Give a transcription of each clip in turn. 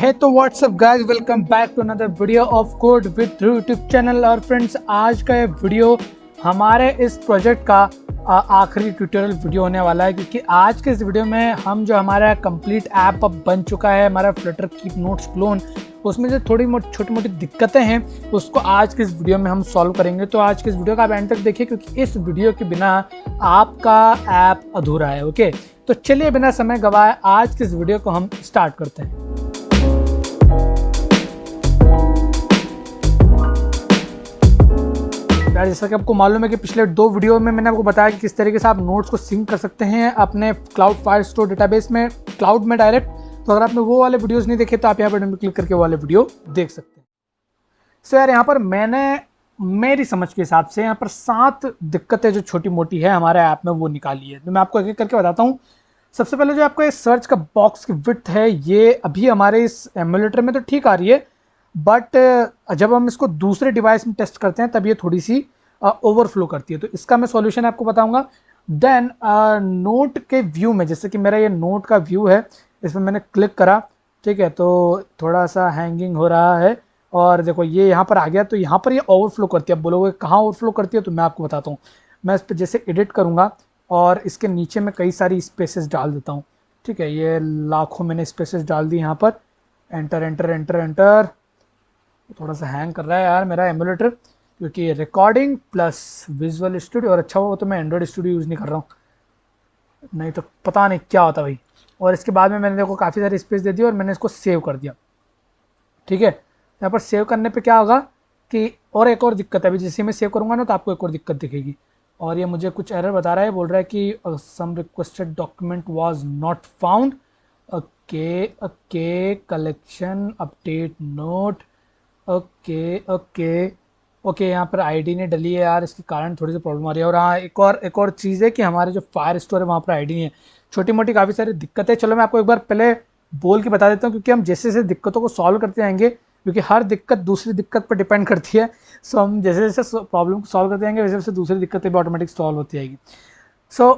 है तो what's up guys, welcome back to another video of code with YouTube channel. और friends, आज का ये वीडियो हमारे इस प्रोजेक्ट का आखिरी ट्यूटोरियल वीडियो होने वाला है, क्योंकि आज के इस वीडियो में हम जो हमारा कंप्लीट ऐप अब बन चुका है, हमारा फ्लटर कीप नोट्स क्लोन, उसमें जो थोड़ी छोटी मोटी दिक्कतें हैं उसको आज के इस वीडियो में हम सॉल्व करेंगे। तो आज के इस वीडियो का आप एंड तक देखिए, क्योंकि इस वीडियो के बिना आपका ऐप अधूरा है। ओके, तो चलिए बिना समय गवाए आज के इस वीडियो को हम स्टार्ट करते हैं। यार, जैसा कि आपको मालूम है कि पिछले 2 वीडियो में मैंने आपको बताया कि किस तरीके से आप नोट्स को सिंक कर सकते हैं अपने क्लाउड फायरस्टोर डेटाबेस में, क्लाउड में डायरेक्ट। तो अगर आपने वो वाले वीडियोस नहीं देखे तो आप यहाँ पर क्लिक करके वो वाले वीडियो देख सकते हैं। सो यार, यहाँ पर मैंने मेरी समझ के हिसाब से यहाँ पर 7 दिक्कतें जो छोटी मोटी है हमारे ऐप में वो निकाली है। तो मैं आपको एक एक करके बताता हूँ। सबसे पहले जो आपका सर्च का बॉक्स की विड्थ है, ये अभी हमारे इस एमुलेटर में तो ठीक आ रही है, बट जब हम इसको दूसरे डिवाइस में टेस्ट करते हैं तब ये थोड़ी सी ओवरफ्लो करती है। तो इसका मैं सॉल्यूशन आपको बताऊंगा। देन नोट के व्यू में, जैसे कि मेरा ये नोट का व्यू है, इसमें मैंने क्लिक करा, ठीक है, तो थोड़ा सा हैंगिंग हो रहा है और देखो ये यहाँ पर आ गया। तो यहाँ पर ये ओवरफ्लो करती है। अब बोलोगे कहाँ ओवरफ्लो करती है, तो मैं आपको बताता हूँ। मैं इस पर जैसे एडिट करूँगा और इसके नीचे में कई सारी स्पेसेस डाल देता हूँ। ठीक है, ये लाखों मैंने स्पेसेस डाल दी यहाँ पर। Enter enter enter enter. थोड़ा सा हैंग कर रहा है यार मेरा एमुलेटर, क्योंकि रिकॉर्डिंग प्लस विजुअल स्टूडियो, और अच्छा हुआ तो मैं एंड्रॉइड स्टूडियो यूज़ नहीं कर रहा हूँ, नहीं तो पता नहीं क्या होता भाई। और इसके बाद में मैंने देखो काफ़ी सारी स्पेस दे दी और मैंने इसको सेव कर दिया। ठीक है, यहाँ पर सेव करने पे क्या होगा कि और एक और दिक्कत है। अभी जैसे मैं सेव करूँगा ना तो आपको एक और दिक्कत दिखेगी, और ये मुझे कुछ एरर बता रहा है। बोल रहा है कि some requested document was not found. Okay okay, collection update note. Okay okay okay, यहाँ पर आईडी नहीं डली है यार, इसके कारण थोड़ी सी प्रॉब्लम आ रही है। और हाँ, एक और चीज़ है कि हमारे जो फायर स्टोर है वहाँ पर आईडी नहीं है। छोटी मोटी काफ़ी सारी दिक्कतें। चलो मैं आपको एक बार पहले बोल के बता देता हूँ, क्योंकि हम जैसे जैसे दिक्कतों को सॉल्व करते जाएंगे, क्योंकि हर दिक्कत दूसरी दिक्कत पर डिपेंड करती है। सो हम जैसे जैसे प्रॉब्लम को सॉल्व करते जाएंगे वैसे वैसे दूसरी दिक्कतें भी ऑटोमेटिक सॉल्व होती जाएगी। सो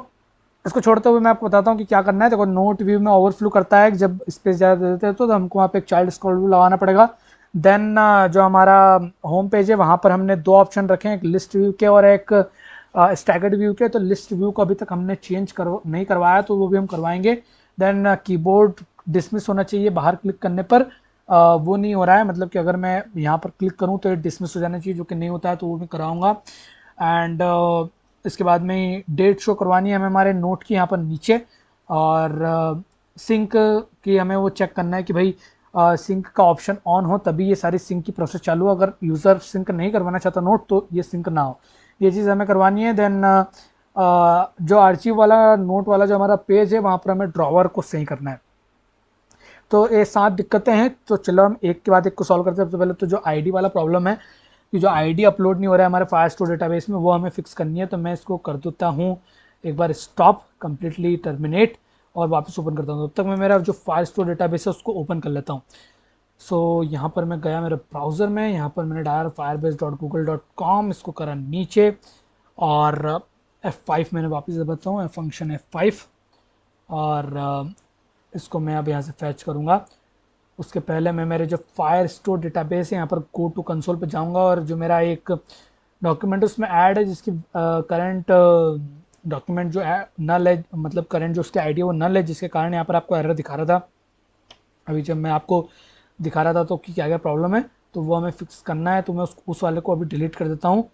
इसको छोड़ते हुए मैं आपको बताता हूँ कि क्या करना है। देखो, नोट व्यू में ओवरफ्लो करता है जब स्पेस ज़्यादा दे देते हैं, तो हमको वहाँ पे एक चाइल्ड स्क्रॉल व्यू लगाना पड़ेगा। देन जो हमारा होम पेज है वहाँ पर हमने 2 ऑप्शन रखे हैं, एक लिस्ट व्यू के और एक स्टैगर्ड व्यू के। तो लिस्ट व्यू को अभी तक हमने चेंज नहीं करवाया, तो वो भी हम करवाएंगे। देन कीबोर्ड डिसमिस होना चाहिए बाहर क्लिक करने पर। वो नहीं हो रहा है, मतलब कि अगर मैं यहाँ पर क्लिक करूँ तो ये डिसमिस हो जाना चाहिए, जो कि नहीं होता है, तो वो भी कराऊंगा। एंड इसके बाद में डेट शो करवानी है हमें हमारे नोट की यहाँ पर नीचे। और सिंक की हमें वो चेक करना है कि भाई सिंक का ऑप्शन ऑन हो तभी ये सारी सिंक की प्रोसेस चालू हो। अगर यूज़र सिंक नहीं करवाना चाहता नोट, तो ये सिंक ना हो, ये चीज़ हमें करवानी है। देन जो आर्चिव वाला नोट वाला जो हमारा पेज है वहाँ पर हमें ड्रॉवर को सही करना है। तो ये 7 दिक्कतें हैं। तो चलो हम एक के बाद एक को सॉल्व करते हैं। सबसे पहले तो जो आईडी वाला प्रॉब्लम है कि जो आईडी अपलोड नहीं हो रहा है हमारे फायरस्टोर डेटाबेस में, वो हमें फिक्स करनी है। तो मैं इसको कर देता हूँ एक बार स्टॉप, कंप्लीटली टर्मिनेट, और वापस ओपन करता हूँ। तब तक मैं मेरा जो फायरस्टोर डेटाबेस है उसको ओपन कर लेता हूँ। सो यहाँ पर मैं गया मेरे ब्राउज़र में, यहाँ पर मैंने डाला firebase.google.com, इसको करा नीचे, और F5 मैंने वापस दबाता हूँ, फंक्शन F5, और इसको मैं अब यहाँ से फैच करूँगा। उसके पहले मैं मेरे जो फायर स्टोर डेटाबेस है यहाँ पर गो टू कंसोल पर जाऊँगा, और जो मेरा एक डॉक्यूमेंट उसमें ऐड है जिसकी करंट डॉक्यूमेंट जो है नल है, मतलब करंट जो उसकी आईडी है वो नल है, जिसके कारण यहाँ पर आपको एरर दिखा रहा था। अभी जब मैं आपको दिखा रहा था तो कि क्या क्या प्रॉब्लम है, तो वो हमें फिक्स करना है। तो मैं उस वाले को अभी डिलीट कर देता हूँ।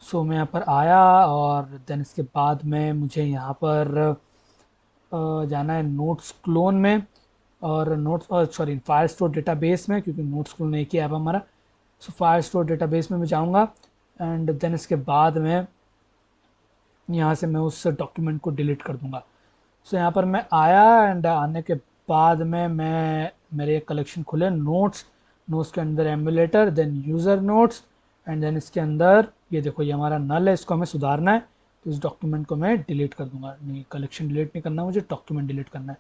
सो मैं यहाँ पर आया, और देन इसके बाद में मुझे यहाँ पर जाना है नोट्स क्लोन में, और notes sorry fire store database में, क्योंकि नोट्स क्लोन एक ही ऐप हमारा। सो फायर स्टोर डेटाबेस में मैं जाऊँगा, एंड देन इसके बाद में यहाँ से मैं उस डॉक्यूमेंट को डिलीट कर दूँगा। सो यहाँ पर मैं आया, एंड आने के बाद में मैं मेरे कलेक्शन खुले नोट्स, नोट्स के अंदर emulator, then user notes, and then इसके अंदर ये देखो ये हमारा नल है, इसको हमें सुधारना है। तो इस डॉक्यूमेंट को मैं डिलीट कर दूंगा। नहीं, कलेक्शन डिलीट नहीं करना, मुझे डॉक्यूमेंट डिलीट करना है।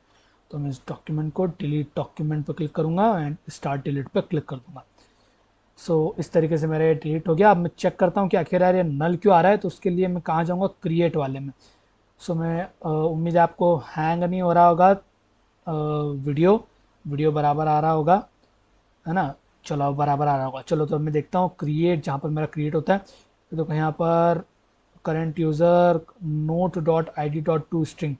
तो मैं इस डॉक्यूमेंट को डिलीट डॉक्यूमेंट पर क्लिक करूँगा एंड स्टार्ट डिलीट पर क्लिक कर दूँगा। सो इस तरीके से मेरा ये डिलीट हो गया। अब मैं चेक करता हूँ कि आखिर यार ये नल क्यों आ रहा है। तो उसके लिए मैं कहाँ जाऊँगा, क्रिएट वाले में। सो मैं उम्मीद है आपको हैंग नहीं हो रहा होगा वीडियो, वीडियो बराबर आ रहा होगा, है ना। चलो अब बराबर आ रहा होगा। चलो तो अब मैं देखता हूँ क्रिएट, जहाँ पर मेरा क्रिएट होता है तो देखो यहाँ पर current user note dot I D dot to string,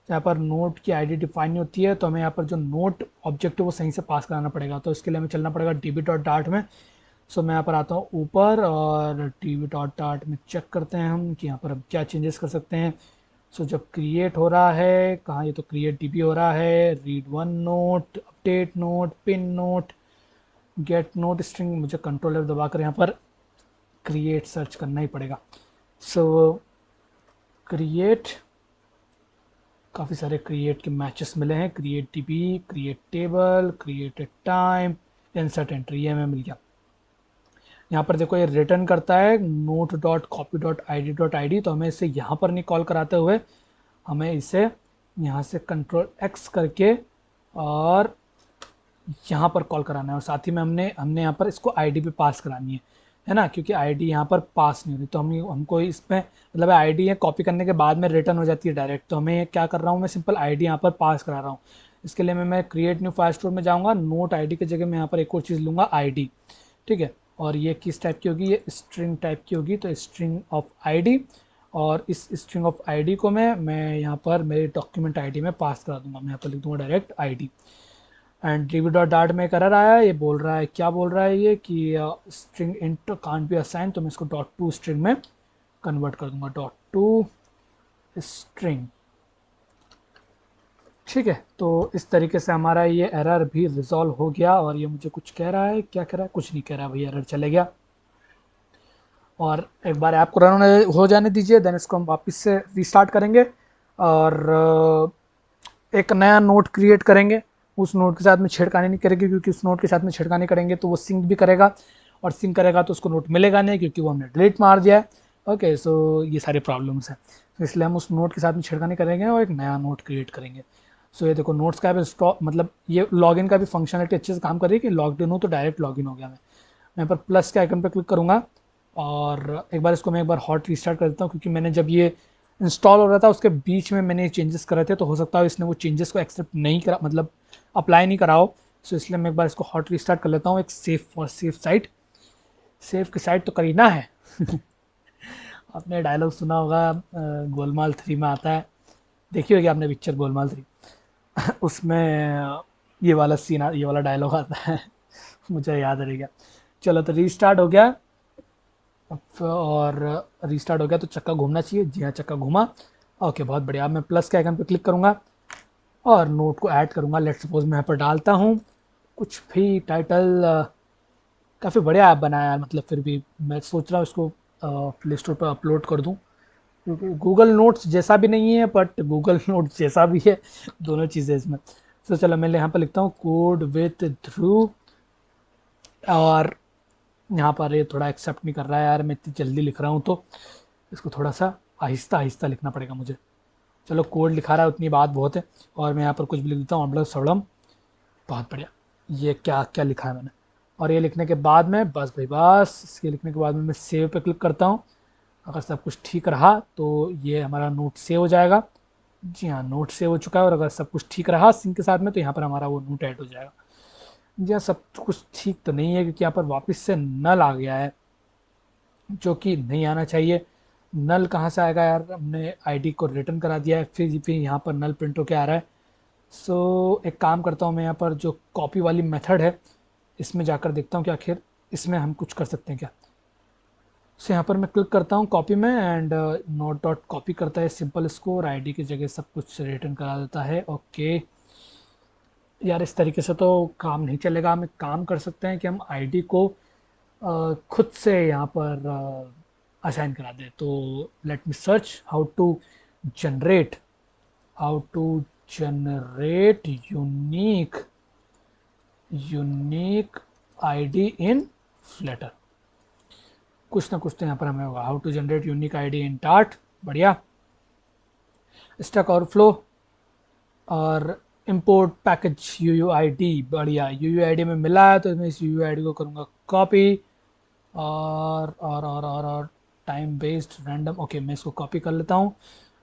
यहाँ पर नोट की आईडी डिफाइन नहीं होती है, तो हमें यहाँ पर जो नोट ऑब्जेक्ट है वो सही से पास कराना पड़ेगा। तो इसके लिए हमें चलना पड़ेगा डी बी डॉट डार्ट में। सो मैं यहाँ पर आता हूँ ऊपर और डी बी डॉट डार्ट में चेक करते हैं हम कि यहाँ पर हम क्या चेंजेस कर सकते हैं। सो जब क्रिएट हो रहा है, कहाँ, ये तो क्रिएट डीबी हो रहा है, read one note, update note, pin note, get note string, मुझे कंट्रोल F दबाकर यहाँ पर क्रिएट सर्च करना ही पड़ेगा। सो क्रिएट, काफ़ी सारे क्रिएट के मैचेस मिले हैं, create dB, create table, create time, insert entry, ये हमें मिल गया। यहाँ पर देखो ये रिटर्न करता है note dot copy dot I D dot I D, तो हमें इसे यहाँ पर नहीं कॉल कराते हुए हमें इसे यहाँ से कंट्रोल X करके और यहाँ पर कॉल कराना है, और साथ ही में हमने हमने यहाँ पर इसको आईडी भी पास करानी है ना, क्योंकि आईडी यहाँ पर पास नहीं हो रही, तो हमको इसमें मतलब आईडी है कॉपी करने के बाद में रिटर्न हो जाती है डायरेक्ट, तो हमें क्या कर रहा हूँ, मैं सिंपल आईडी यहाँ पर पास करा रहा हूँ। इसके लिए मैं क्रिएट न्यू फाइल स्टोर में जाऊँगा, नोट आईडी की जगह मैं यहाँ पर एक और चीज़ लूँगा आईडी, ठीक है। और ये किस टाइप की होगी, ये स्ट्रिंग टाइप की होगी, तो स्ट्रिंग ऑफ आईडी, और इस स्ट्रिंग ऑफ आईडी को मैं यहाँ पर मेरे डॉक्यूमेंट आईडी में पास करा दूंगा। मैं यहाँ पर लिख दूंगा direct ID. And D B dot Dart में एक एरर आया है, ये बोल रहा है, क्या बोल रहा है ये कि string int can't be assign, तो मैं इसको डॉट टू स्ट्रिंग में कन्वर्ट कर दूंगा, डॉट टू स्ट्रिंग, ठीक है। तो इस तरीके से हमारा ये एरर भी रिजॉल्व हो गया। और ये मुझे कुछ कह रहा है, क्या कह रहा है, कुछ नहीं कह रहा है, भैया एरर चले गया। और एक बार ऐप को रन हो जाने दीजिए, देन इसको हम वापस से रीस्टार्ट करेंगे और एक नया नोट क्रिएट करेंगे। उस नोट के साथ में छेड़खानी नहीं करेंगे, क्योंकि उस नोट के साथ में छेड़खानी करेंगे तो वो सिंक भी करेगा, और सिंक करेगा तो उसको नोट मिलेगा नहीं, क्योंकि वो हमने डिलीट मार दिया है। ओके, सो ये सारे प्रॉब्लम्स हैं, तो इसलिए हम उस नोट के साथ में छेड़खानी करेंगे और एक नया नोट क्रिएट करेंगे। सो ये देखो नोट्स का भी स्टॉप, मतलब ये लॉगिन का भी फंक्शनलिटी अच्छे से काम कर रही है कि लॉग इन हो तो डायरेक्ट लॉगिन हो गया। मैं यहाँ पर प्लस के आइकन पर क्लिक करूँगा और एक बार इसको मैं एक बार हॉट रीस्टार्ट कर देता हूँ, क्योंकि मैंने जब ये इंस्टॉल हो रहा था उसके बीच में मैंने चेंजेस करे थे, तो हो सकता है इसने वो चेंजेस को एक्सेप्ट नहीं करा, मतलब अप्लाई नहीं करा हो। सो इसलिए मैं एक बार इसको हॉट रीस्टार्ट कर लेता हूँ, एक safe for safe site, safe की साइट तो करीना है। आपने डायलॉग सुना होगा, गोलमाल 3 में आता है, देखी होगी आपने पिक्चर गोलमाल 3। उसमें ये वाला सीन, ये वाला डायलॉग आता है। मुझे याद रह गया। चलो तो रीस्टार्ट हो गया, और रीस्टार्ट हो गया तो चक्का घूमना चाहिए, जी हाँ चक्का घूमा। ओके बहुत बढ़िया। अब मैं प्लस के आइकन पर क्लिक करूँगा और नोट को ऐड करूँगा। लेट सपोज मैं यहाँ पर डालता हूँ कुछ भी टाइटल, काफ़ी बढ़िया ऐप बनाया है, मतलब फिर भी मैं सोच रहा हूँ इसको प्ले स्टोर पर अपलोड कर दूँ, क्योंकि गूगल नोट्स जैसा भी नहीं है बट गूगल नोट्स जैसा भी है, दोनों चीज़ें इसमें। तो चलो मैं यहाँ पर लिखता हूँ कोड विथ ध्रुव, और यहाँ पर ये थोड़ा एक्सेप्ट नहीं कर रहा है यार, मैं इतनी जल्दी लिख रहा हूँ तो इसको थोड़ा सा आहिस्ता आहिस्ता लिखना पड़ेगा मुझे। चलो कोड लिखा रहा है उतनी बात बहुत है, और मैं यहाँ पर कुछ भी लिख देता हूँ, अम्बल सड़म, बहुत बढ़िया। ये क्या क्या लिखा है मैंने, और ये लिखने के बाद में बस भाई बस, इसके लिखने के बाद में मैं सेव पे क्लिक करता हूँ। अगर सब कुछ ठीक रहा तो ये हमारा नोट सेव हो जाएगा। जी हाँ नोट सेव हो चुका है, और अगर सब कुछ ठीक रहा सिंक के साथ में तो यहाँ पर हमारा वो नोट ऐड हो जाएगा। जी हाँ सब कुछ ठीक तो नहीं है, क्योंकि यहाँ पर वापस से नल आ गया है, जो कि नहीं आना चाहिए। नल कहाँ से आएगा यार, हमने आईडी को रिटर्न करा दिया है, फिर यहाँ पर नल प्रिंट होके आ रहा है। सो एक काम करता हूँ, मैं यहाँ पर जो कॉपी वाली मेथड है इसमें जाकर देखता हूँ कि आखिर इसमें हम कुछ कर सकते हैं क्या। सो यहाँ पर मैं क्लिक करता हूँ कॉपी में, एंड नोट डॉट कॉपी करता है सिंपल स्कोर, आईडी की जगह सब कुछ रिटर्न करा देता है। ओके यार इस तरीके से तो काम नहीं चलेगा, हम एक काम कर सकते हैं कि हम आईडी को खुद से यहाँ पर असाइन करा दें। तो let me search generate how to generate unique ID in Flutter. कुछ ना कुछ तो यहाँ पर हमें होगा, how to generate unique ID in Dart, बढ़िया। स्टैक ओवरफ्लो और इंपोर्ट पैकेज UUID, बढ़िया। UUID में मिला है तो मैं इस UUID को करूँगा कॉपी, और टाइम बेस्ड रैंडम, ओके मैं इसको कॉपी कर लेता हूँ।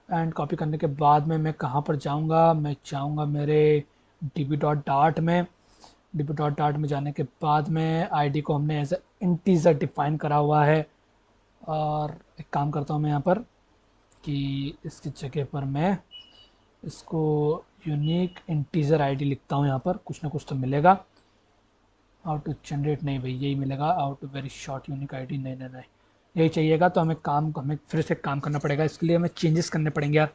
एंड कॉपी करने के बाद में मैं कहाँ पर जाऊँगा, मैं जाऊँगा मेरे db.dart में जाने के बाद में आईडी को हमने एज ए इंटीजर डिफाइन करा हुआ है। और एक काम करता हूँ मैं यहाँ पर कि इसकी जगह पर मैं इसको यूनिक इंटीजर आईडी लिखता हूँ। यहाँ पर कुछ ना कुछ तो मिलेगा। हाउ टू जनरेट, नहीं भाई यही मिलेगा। How to very short unique ID, नहीं नहीं नहीं, यही चाहिएगा। तो हमें फिर से काम करना पड़ेगा। इसके लिए हमें चेंजेस करने पड़ेंगे यार।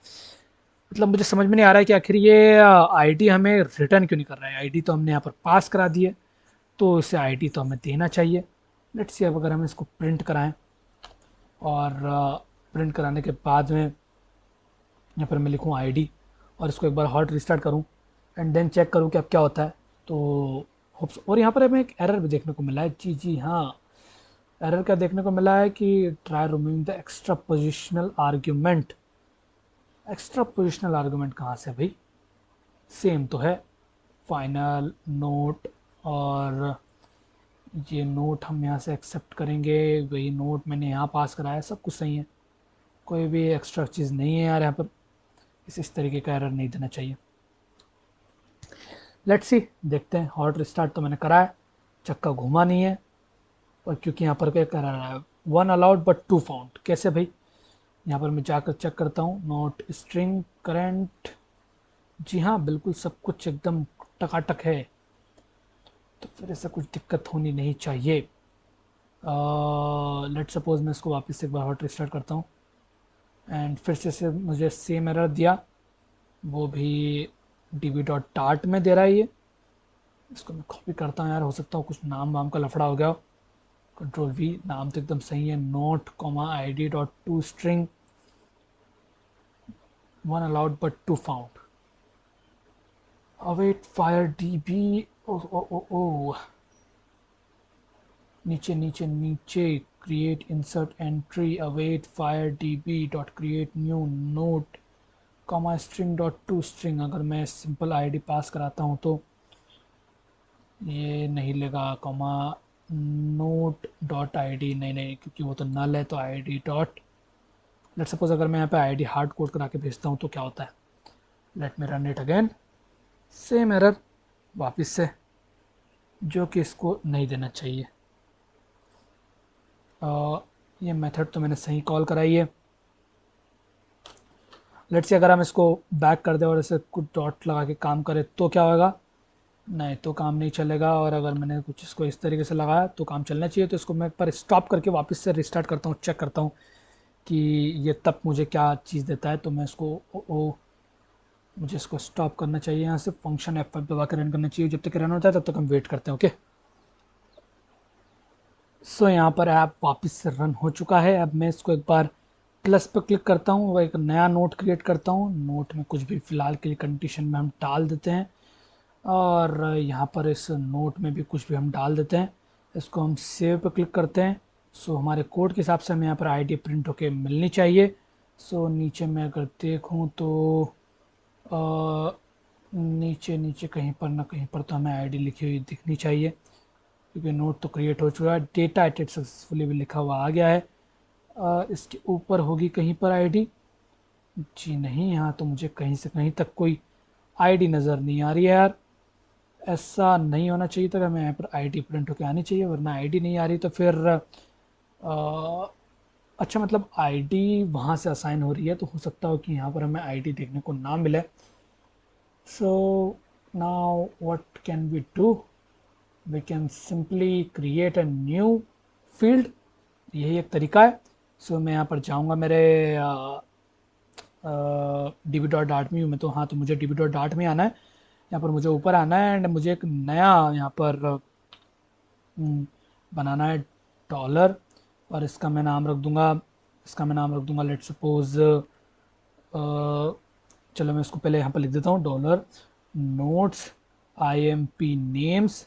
मतलब मुझे समझ में नहीं आ रहा है कि आखिर ये आईडी हमें रिटर्न क्यों नहीं कर रहा है। आईडी तो हमने यहाँ पर पास करा दी है, तो इसे आईडी तो हमें देना चाहिए। लेट्स सी, अब अगर हम इसको प्रिंट कराएं और प्रिंट कराने के बाद में यहाँ पर मैं लिखूँ आईडी और इसको एक बार हॉट रिस्टार्ट करूँ एंड देन चेक करूँ कि अब क्या होता है। तो होप्स, और यहाँ पर हमें एक एरर भी देखने को मिला है। जी जी हाँ, एरर क्या देखने को मिला है कि try removing the extra positional argument. Extra positional argument कहाँ से भाई? सेम तो है, फाइनल नोट, और ये नोट हम यहाँ से एक्सेप्ट करेंगे। वही नोट मैंने यहाँ पास कराया, सब कुछ सही है। कोई भी एक्स्ट्रा चीज़ नहीं है यार यहाँ पर। इस तरीके का एरर नहीं देना चाहिए। लेट्स सी, देखते हैं। हॉट रिस्टार्ट तो मैंने करा है, चक्का घुमा नहीं है। और क्योंकि यहाँ पर क्या करा रहा है, 1 अलाउड बट 2 फाउंड। कैसे भाई? यहाँ पर मैं जाकर चेक करता हूँ। नोट स्ट्रिंग करेंट, जी हाँ बिल्कुल सब कुछ एकदम टकाटक है। तो फिर ऐसा कुछ दिक्कत होनी नहीं चाहिए। लेट सपोज मैं इसको वापस से एक बार हॉट रिस्टार्ट करता हूँ एंड फिर से मुझे सेम एरर दिया, वो भी db.dart में दे रहा है ये। इसको मैं कॉपी करता हूँ यार, हो सकता हो कुछ नाम वाम का लफड़ा हो गया हो। कंट्रोल वी, नाम तो एकदम सही है। Note comma id.to string 1 allowed but 2 found. Await fire db, ओ ओ ओ ओ, नीचे नीचे नीचे, create insert entry, await fire db dot create new note comma string dot to string. अगर मैं सिंपल आईडी पास कराता हूँ तो ये नहीं लेगा। कॉमा नोट डॉट आईडी, नहीं नहीं, क्योंकि वो तो नल है। तो आईडी डॉट, लेट सपोज अगर मैं यहाँ पे आईडी हार्ड कोड करा के भेजता हूँ तो क्या होता है? Let me run it again, same error वापस से, जो कि इसको नहीं देना चाहिए। ये मेथड तो मैंने सही कॉल कराई है। लेट्स से अगर हम इसको बैक कर दें और इसे कुछ डॉट लगा के काम करें तो क्या होगा? नहीं, तो काम नहीं चलेगा। और अगर मैंने कुछ इसको इस तरीके से लगाया तो काम चलना चाहिए। तो इसको मैं एक बार स्टॉप करके वापस से रिस्टार्ट करता हूँ, चेक करता हूँ कि ये तब मुझे क्या चीज़ देता है। तो मैं इसको मुझे इसको स्टॉप करना चाहिए। यहाँ से फंक्शन F5 दबा के रन करना चाहिए। जब तक रन होता है तब तक हम वेट करते हैं। ओके, सो यहाँ पर ऐप वापस से रन हो चुका है। अब मैं इसको एक बार प्लस पर क्लिक करता हूँ और एक नया नोट क्रिएट करता हूँ। नोट में कुछ भी फ़िलहाल के लिए कंडीशन में हम डाल देते हैं, और यहाँ पर इस नोट में भी कुछ भी हम डाल देते हैं। इसको हम सेव पे क्लिक करते हैं। सो हमारे कोड के हिसाब से हमें यहाँ पर आईडी प्रिंट होके मिलनी चाहिए। सो नीचे मैं अगर देखूँ तो नीचे नीचे कहीं पर ना कहीं पर तो हमें आईडी लिखी हुई दिखनी चाहिए, क्योंकि नोट तो क्रिएट हो चुका है। डेटा एडिट सक्सेसफुली भी लिखा हुआ आ गया है। इसके ऊपर होगी कहीं पर आईडी। जी नहीं, यहाँ तो मुझे कहीं से कहीं तक कोई आईडी नज़र नहीं आ रही है यार। ऐसा नहीं होना चाहिए था। हमें यहाँ पर आईडी प्रिंट होकर आनी चाहिए, वरना आईडी नहीं आ रही तो फिर अच्छा, मतलब आईडी वहाँ से असाइन हो रही है तो हो सकता हो कि यहाँ पर हमें आईडी देखने को ना मिले। So now what can we do? We can simply create a new field, यही एक तरीका है। सो मैं यहाँ पर जाऊँगा मेरे db.dart में हूँ मैं तो। हाँ, तो मुझे db.dart में आना है। यहाँ पर मुझे ऊपर आना है एंड मुझे एक नया यहाँ पर बनाना है डॉलर। और इसका मैं नाम रख दूँगा, लेट सपोज, चलो मैं इसको पहले यहाँ पर लिख देता हूँ। Dollar notes imp names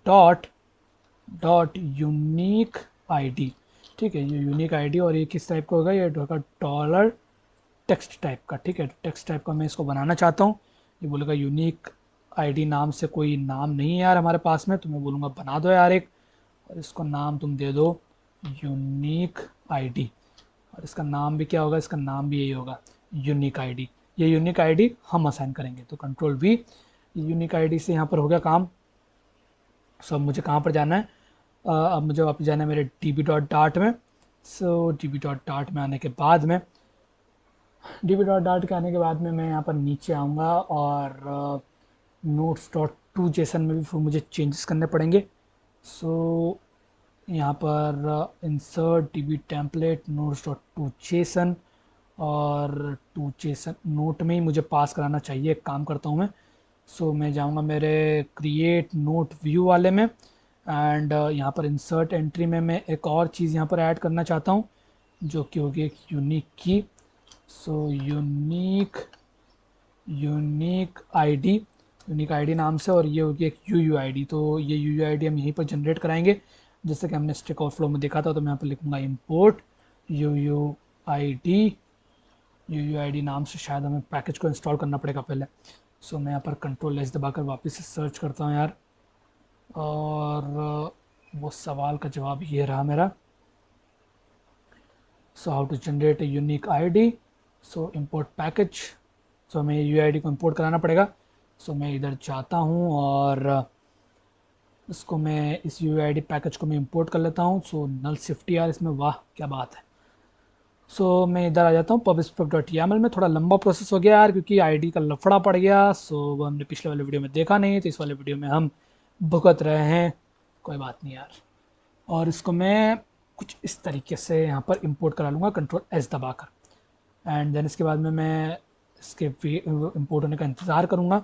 dot unique ID. ठीक है, ये यूनिक आईडी, और ये किस टाइप का होगा? ये होगा डॉलर टेक्स्ट टाइप का। ठीक है, टेक्स्ट टाइप का मैं इसको बनाना चाहता हूँ। ये बोलेगा यूनिक आईडी नाम से कोई नाम नहीं है यार हमारे पास में, तो मैं बोलूँगा बना दो यार एक, और इसको नाम तुम दे दो यूनिक आईडी। और इसका नाम भी क्या होगा? इसका नाम भी यही होगा, यूनिक आईडी। ये यूनिक आईडी हम असाइन करेंगे। तो कंट्रोल वी, यूनिक आईडी से यहाँ पर हो गया काम। सो अब मुझे कहाँ पर जाना है? अब मुझे वापस जाना है मेरे db.dart में। सो db.dart में आने के बाद में db.dart के आने के बाद में मैं यहाँ पर नीचे आऊँगा और नोट्स डॉट टू जेसन में भी फिर मुझे चेंजेस करने पड़ेंगे। सो यहाँ पर insert db template notes dot to Jason, और टू जेसन नोट में ही मुझे पास कराना चाहिए। एक काम करता हूँ मैं, सो मैं जाऊँगा मेरे क्रिएट नोट व्यू वाले में, एंड यहाँ पर इंसर्ट एंट्री में मैं एक और चीज़ यहाँ पर ऐड करना चाहता हूँ, जो कि होगी एक यूनिक की। सो यूनिक आईडी नाम से, और ये होगी एक यूयूआईडी। तो ये यूयूआईडी हम यहीं पर जनरेट कराएंगे, जैसे कि हमने स्टैक ओवरफ्लो में देखा था। तो मैं यहाँ पर लिखूँगा इंपोर्ट यूयूआईडी नाम से। शायद हमें पैकेज को इंस्टॉल करना पड़ेगा पहले। सो मैं यहाँ पर कंट्रोल एस दबाकर वापस से सर्च करता हूँ यार, और वो सवाल का जवाब ये रहा मेरा। So how to generate a unique ID. So import package. So हमें यूआईडी को इंपोर्ट कराना पड़ेगा। सो मैं इधर जाता हूँ और इसको मैं इस यूआईडी पैकेज को मैं इंपोर्ट कर लेता हूँ। सो नल सिफ्टी यार इसमें, वाह क्या बात है। सो मैं इधर आ जाता हूँ pubspec.yaml में। थोड़ा लंबा प्रोसेस हो गया यार, क्योंकि आईडी का लफड़ा पड़ गया। सो वो हमने पिछले वाले वीडियो में देखा नहीं, तो इस वाले वीडियो में हम भुगत रहे हैं। कोई बात नहीं यार। और इसको मैं कुछ इस तरीके से यहाँ पर इंपोर्ट करा लूँगा कंट्रोल एस दबाकर, एंड देन इसके बाद में मैं इसके इंपोर्ट होने का इंतज़ार करूँगा।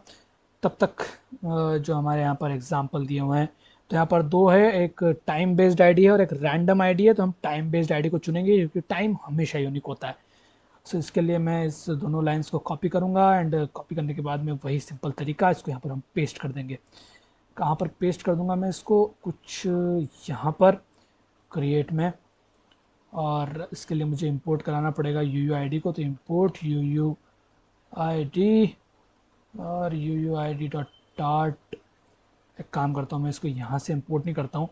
तब तक जो हमारे यहाँ पर एग्जाम्पल दिए हुए हैं, तो यहाँ पर दो है, एक टाइम बेस्ड आईडी है और एक रैंडम आईडी है। तो हम टाइम बेस्ड आईडी को चुनेंगे, क्योंकि टाइम हमेशा यूनिक होता है। सो इसके लिए मैं इस दोनों लाइंस को कॉपी करूँगा, एंड कॉपी करने के बाद में वही सिंपल तरीका, इसको यहाँ पर हम पेस्ट कर देंगे। कहाँ पर पेस्ट कर दूँगा मैं इसको? कुछ यहाँ पर क्रिएट में, और इसके लिए मुझे इंपोर्ट कराना पड़ेगा यूयूआईडी को। तो इंपोर्ट यूयूआईडी, और यूयूआईडी.dart। एक काम करता हूँ, मैं इसको यहाँ से इंपोर्ट नहीं करता हूँ,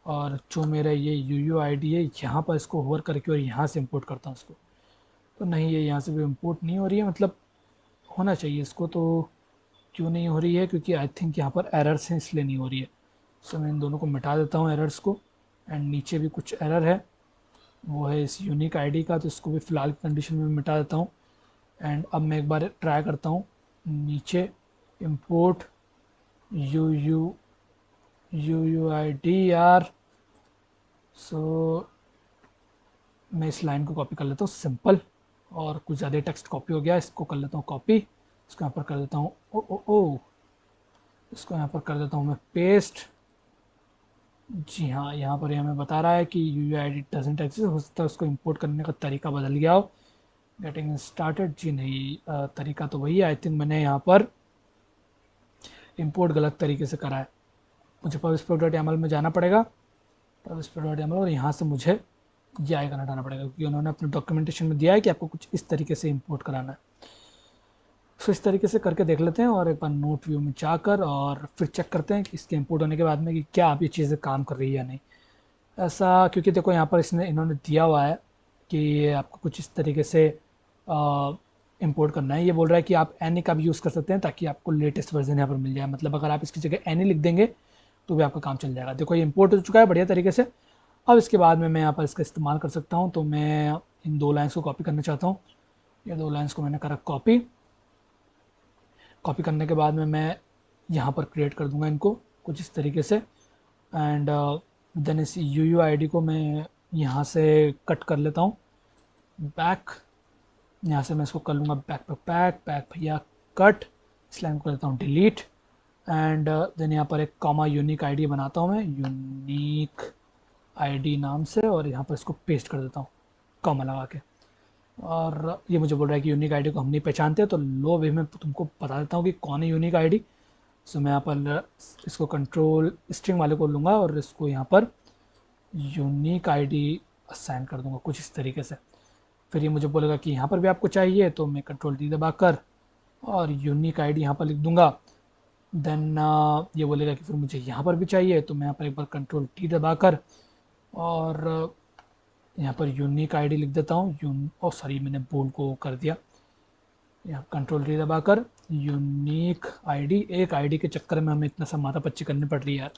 और जो मेरा ये यूयूआईडी है यहाँ पर इसको होवर करके और यहाँ से इंपोर्ट करता हूँ इसको। तो नहीं, ये यहाँ से भी इंपोर्ट नहीं हो रही है, मतलब होना चाहिए इसको। तो क्यों नहीं हो रही है? क्योंकि आई थिंक यहाँ पर एरर्स हैं, इसलिए नहीं हो रही है। सो मैं इन दोनों को मिटा देता हूँ एरर्स को, एंड नीचे भी कुछ एरर है, वो है इस यूनिक आईडी का। तो इसको भी फ़िलहाल की कंडीशन में मिटा देता हूँ। एंड अब मैं एक बार ट्राई करता हूँ, नीचे इंपोर्ट यूयूआईडी यार। सो मैं इस लाइन को कॉपी कर लेता हूँ सिंपल, और कुछ ज़्यादा टेक्स्ट कॉपी हो गया, इसको कर लेता हूँ कॉपी। इसको यहाँ पर कर देता हूँ ओ, इसको यहाँ पर कर देता हूँ मैं पेस्ट। जी हाँ, यहाँ पर ये हमें बता रहा है कि यूयूआईडी डजंट एग्जिस्ट। हो सकता है उसको इंपोर्ट करने का तरीका बदल गया हो। गेटिंग स्टार्टेड, जी नहीं, तरीका तो वही है। आई थिंक मैंने यहाँ पर इंपोर्ट गलत तरीके से करा है। मुझे pubspec.yaml में जाना पड़ेगा, pubspec.yaml, और यहाँ से मुझे ये आइकन हटाना पड़ेगा, क्योंकि उन्होंने अपने डॉक्यूमेंटेशन में दिया है कि आपको कुछ इस तरीके से इंपोर्ट कराना है। सो इस तरीके से करके देख लेते हैं, और एक बार नोट व्यू में जाकर और फिर चेक करते हैं कि इसके इंपोर्ट होने के बाद में कि क्या आप ये चीज़ें काम कर रही है या नहीं। ऐसा, क्योंकि देखो यहाँ पर इन्होंने दिया हुआ है कि आपको कुछ इस तरीके से इंपोर्ट करना है। ये बोल रहा है कि आप एनी का भी यूज़ कर सकते हैं, ताकि आपको लेटेस्ट वर्जन यहाँ पर मिल जाए। मतलब अगर आप इसकी जगह एनी लिख देंगे तो भी आपका काम चल जाएगा। देखो ये इंपोर्ट हो चुका है बढ़िया तरीके से। अब इसके बाद में मैं यहाँ पर इसका इस्तेमाल कर सकता हूँ। तो मैं इन दो लाइन्स को कॉपी करना चाहता हूँ। ये दो लाइन्स को मैंने करा कॉपी। कॉपी करने के बाद में मैं यहाँ पर क्रिएट कर दूँगा इनको कुछ इस तरीके से, एंड देन इस यूयूआईडी को मैं यहाँ से कट कर लेता हूँ बैक। यहाँ से मैं इसको कर लूँगा बैक भैया कट। इस लाइन को कर देता हूँ डिलीट, एंड देन यहाँ पर एक कॉमा यूनिक आईडी बनाता हूँ मैं, यूनिक आईडी नाम से, और यहाँ पर इसको पेस्ट कर देता हूँ कॉमा लगा के। और ये मुझे बोल रहा है कि यूनिक आईडी को हम नहीं पहचानते, तो लो वे मैं तुमको बता देता हूँ कि कौन है यूनिक आईडी। सो मैं यहाँ पर इसको कंट्रोल स्ट्रिंग वाले को लूँगा और इसको यहाँ पर यूनिक आईडी असाइन कर दूँगा कुछ इस तरीके से। फिर ये मुझे बोलेगा कि यहाँ पर भी आपको चाहिए, तो मैं कंट्रोल डी दबाकर और यूनिक आईडी यहाँ पर लिख दूँगा। देन ये बोलेगा कि फिर मुझे यहाँ पर भी चाहिए, तो मैं यहाँ पर एक बार कंट्रोल टी दबाकर और यहाँ पर यूनिक आईडी लिख देता हूँ। सॉरी, मैंने बोल को कर दिया। यहाँ कंट्रोल टी दबाकर यूनिक आईडी, एक आईडी के चक्कर में हमें इतना सा माथापच्ची करनी पड़ रही है यार।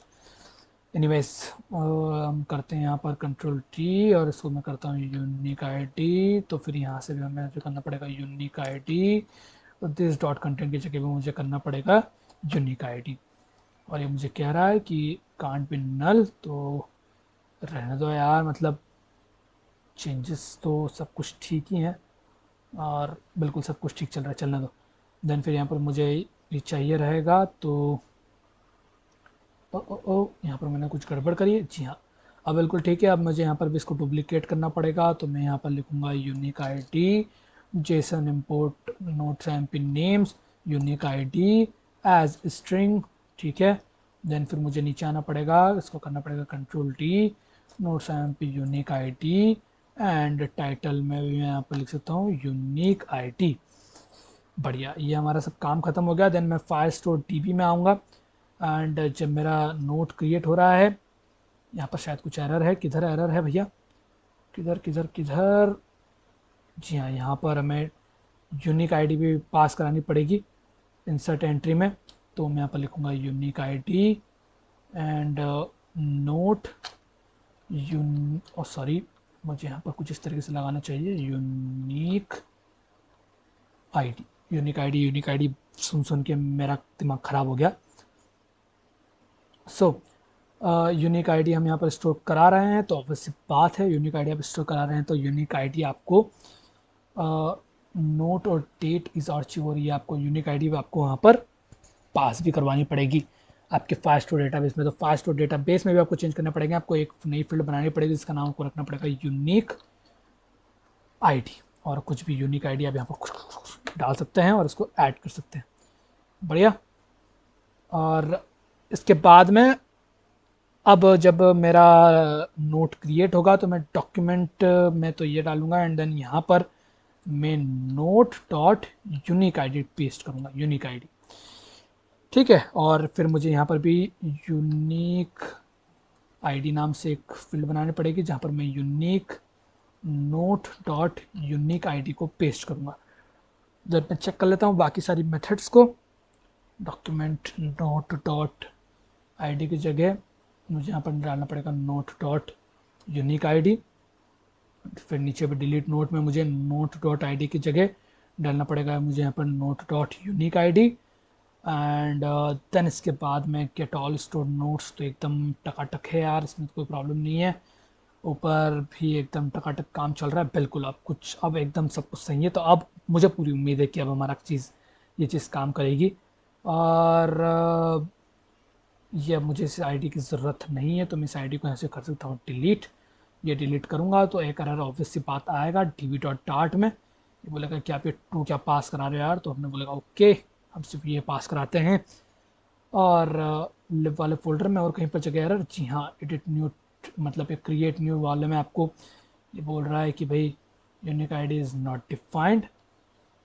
एनीवेज हम करते हैं यहाँ पर कंट्रोल टी और इसको मैं करता हूँ यूनिक आईडी। तो फिर यहाँ से भी हमें जो करना पड़ेगा यूनिक आईडी, और दिस डॉट कंटेंट की जगह भी मुझे करना पड़ेगा यूनिक आईडी। और ये मुझे कह रहा है कि कांट बी नल, तो रहने दो यार, मतलब चेंजेस तो सब कुछ ठीक ही हैं और बिल्कुल सब कुछ ठीक चल रहा है, चलने दो। देन फिर यहाँ पर मुझे ये चाहिए रहेगा, तो ओ ओ ओ यहाँ पर मैंने कुछ गड़बड़ करी है, जी हाँ अब बिल्कुल ठीक है। अब मुझे यहाँ पर भी इसको डुप्लीकेट करना पड़ेगा, तो मैं यहाँ पर लिखूँगा unique ID JSON import notes MP names unique ID as string, ठीक है। देन फिर मुझे नीचे आना पड़ेगा, इसको करना पड़ेगा control T notes MP unique ID and title में भी मैं यहाँ पर लिख सकता हूँ यूनिक आईडी। बढ़िया, ये हमारा सब काम खत्म हो गया। देन मैं फाइल स्टोर डीबी में आऊँगा एंड जब मेरा नोट क्रिएट हो रहा है, यहाँ पर शायद कुछ एरर है, किधर एरर है भैया, किधर किधर किधर, जी हाँ यहाँ पर हमें यूनिक आईडी भी पास करानी पड़ेगी इंसर्ट एंट्री में। तो मैं यहाँ पर लिखूँगा unique ID and note sorry, मुझे यहाँ पर कुछ इस तरीके से लगाना चाहिए यूनिक आईडी। यूनिक आईडी सुन सुन के मेरा दिमाग ख़राब हो गया। सो यूनिक आईडी हम यहाँ पर स्टोर करा रहे हैं, तो ऑब्वियस बात है यूनिक आईडी आप स्टोर करा रहे हैं तो यूनिक आईडी आपको नोट और डेट इज आर्चिव, और ये आपको यूनिक आईडी आपको वहाँ पर पास भी करवानी पड़ेगी आपके फास्ट स्टोर डेटाबेस में। तो फास्ट स्टोर डेटाबेस में भी आपको चेंज करना पड़ेगा, आपको एक नई फील्ड बनानी पड़ेगी जिसका नाम आपको रखना पड़ेगा यूनिक आईडी, और कुछ भी यूनिक आईडी आप यहाँ पर कुछ डाल सकते हैं और इसको ऐड कर सकते हैं। बढ़िया। और इसके बाद में अब जब मेरा नोट क्रिएट होगा तो मैं डॉक्यूमेंट में तो ये डालूंगा एंड देन यहाँ पर मैं note dot unique ID paste करूँगा, यूनिक आईडी, ठीक है। और फिर मुझे यहाँ पर भी यूनिक आईडी नाम से एक फील्ड बनानी पड़ेगी जहाँ पर मैं unique note dot unique ID को पेस्ट करूँगा। जब मैं चेक कर लेता हूँ बाकी सारी मेथड्स को, डॉक्यूमेंट नोट डॉट आईडी की जगह मुझे यहाँ पर डालना पड़ेगा नोट डॉट यूनिक आईडी। फिर नीचे पर डिलीट नोट में मुझे नोट डॉट आईडी की जगह डालना पड़ेगा मुझे यहाँ पर note dot unique ID and then इसके बाद में गेट ऑल स्टोर नोट्स, तो एकदम टकाटक है यार, इसमें कोई प्रॉब्लम नहीं है। ऊपर भी एकदम टकाटक काम चल रहा है, बिल्कुल अब कुछ, अब एकदम सब कुछ सही है। तो अब मुझे पूरी उम्मीद है कि अब हमारा ये चीज़ काम करेगी। और ये मुझे इस आईडी की ज़रूरत नहीं है, तो मैं इस आईडी को यहाँ से कर सकता हूँ डिलीट। ये डिलीट करूँगा तो एक एरर ऑब्वियस सी बात आएगा डीबी डॉट डार्ट में, ये बोलेगा कि आप ये ट्रू क्या पास करा रहे हो यार, तो हमने बोलेगा ओके हम सिर्फ ये पास कराते हैं। और लिव वाले फोल्डर में और कहीं पर जगह एरर, जी हाँ एडिट न्यू, मतलब ये क्रिएट न्यू वाले में आपको ये बोल रहा है कि भाई unique ID is not defined.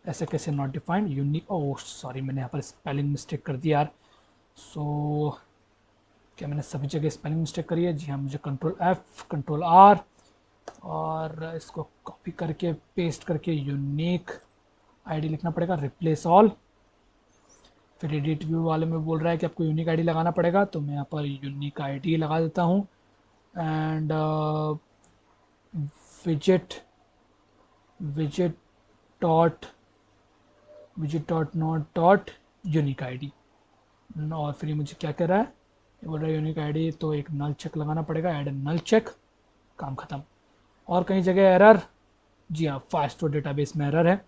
ऐसे कैसे not defined unique, oh sorry मैंने यहाँ पर स्पेलिंग मिस्टेक कर दी यार। सो क्या मैंने सभी जगह स्पेलिंग मिस्टेक करी है, जी हाँ मुझे कंट्रोल एफ कंट्रोल आर और इसको कॉपी करके पेस्ट करके यूनिक आईडी लिखना पड़ेगा, रिप्लेस ऑल। फिर एडिट व्यू वाले में बोल रहा है कि आपको यूनिक आईडी लगाना पड़ेगा, तो मैं यहाँ पर यूनिक आईडी लगा देता हूँ and विजेट विजेट dot note dot unique ID. और फिर ये मुझे क्या कह रहा है, ये बोल रहा है यूनिक आईडी, तो एक नल चेक लगाना पड़ेगा, ऐड नल चेक, काम खत्म। और कहीं जगह एरर, जी हाँ फास्ट डेटाबेस में एरर है,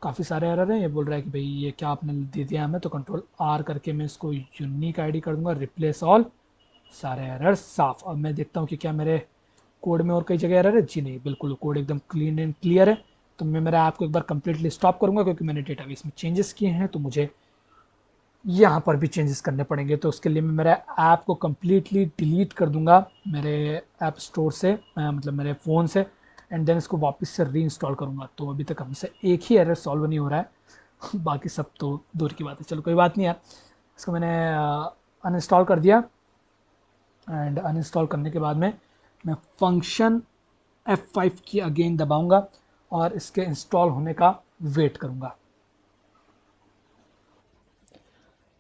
काफ़ी सारे एरर हैं। ये बोल रहा है कि भाई ये क्या आपने दे दिया हमें, तो कंट्रोल आर करके मैं इसको यूनिक आईडी कर दूंगा, रिप्लेस ऑल, सारे एरर साफ। अब मैं देखता हूँ कि क्या मेरे कोड में और कई जगह एरर है, जी नहीं बिल्कुल कोड एकदम क्लीन एंड क्लियर है। तो मैं मेरा ऐप को एक बार कंप्लीटली स्टॉप करूँगा क्योंकि मैंने डेटाबेस में चेंजेस किए हैं, तो मुझे यहाँ पर भी चेंजेस करने पड़ेंगे। तो उसके लिए मैं मेरे ऐप को कम्प्लीटली डिलीट कर दूंगा मेरे ऐप स्टोर से, मतलब मेरे फ़ोन से, एंड देन इसको वापस से री इंस्टॉल करूँगा। तो अभी तक हमसे एक ही एरर सॉल्व नहीं हो रहा है बाकी सब तो दूर की बात है, चलो कोई बात नहीं यार। इसको मैंने अनइंस्टॉल कर दिया एंड अनइंस्टॉल करने के बाद में मैं फंक्शन F5 की अगेन दबाऊंगा और इसके इंस्टॉल होने का वेट करूंगा।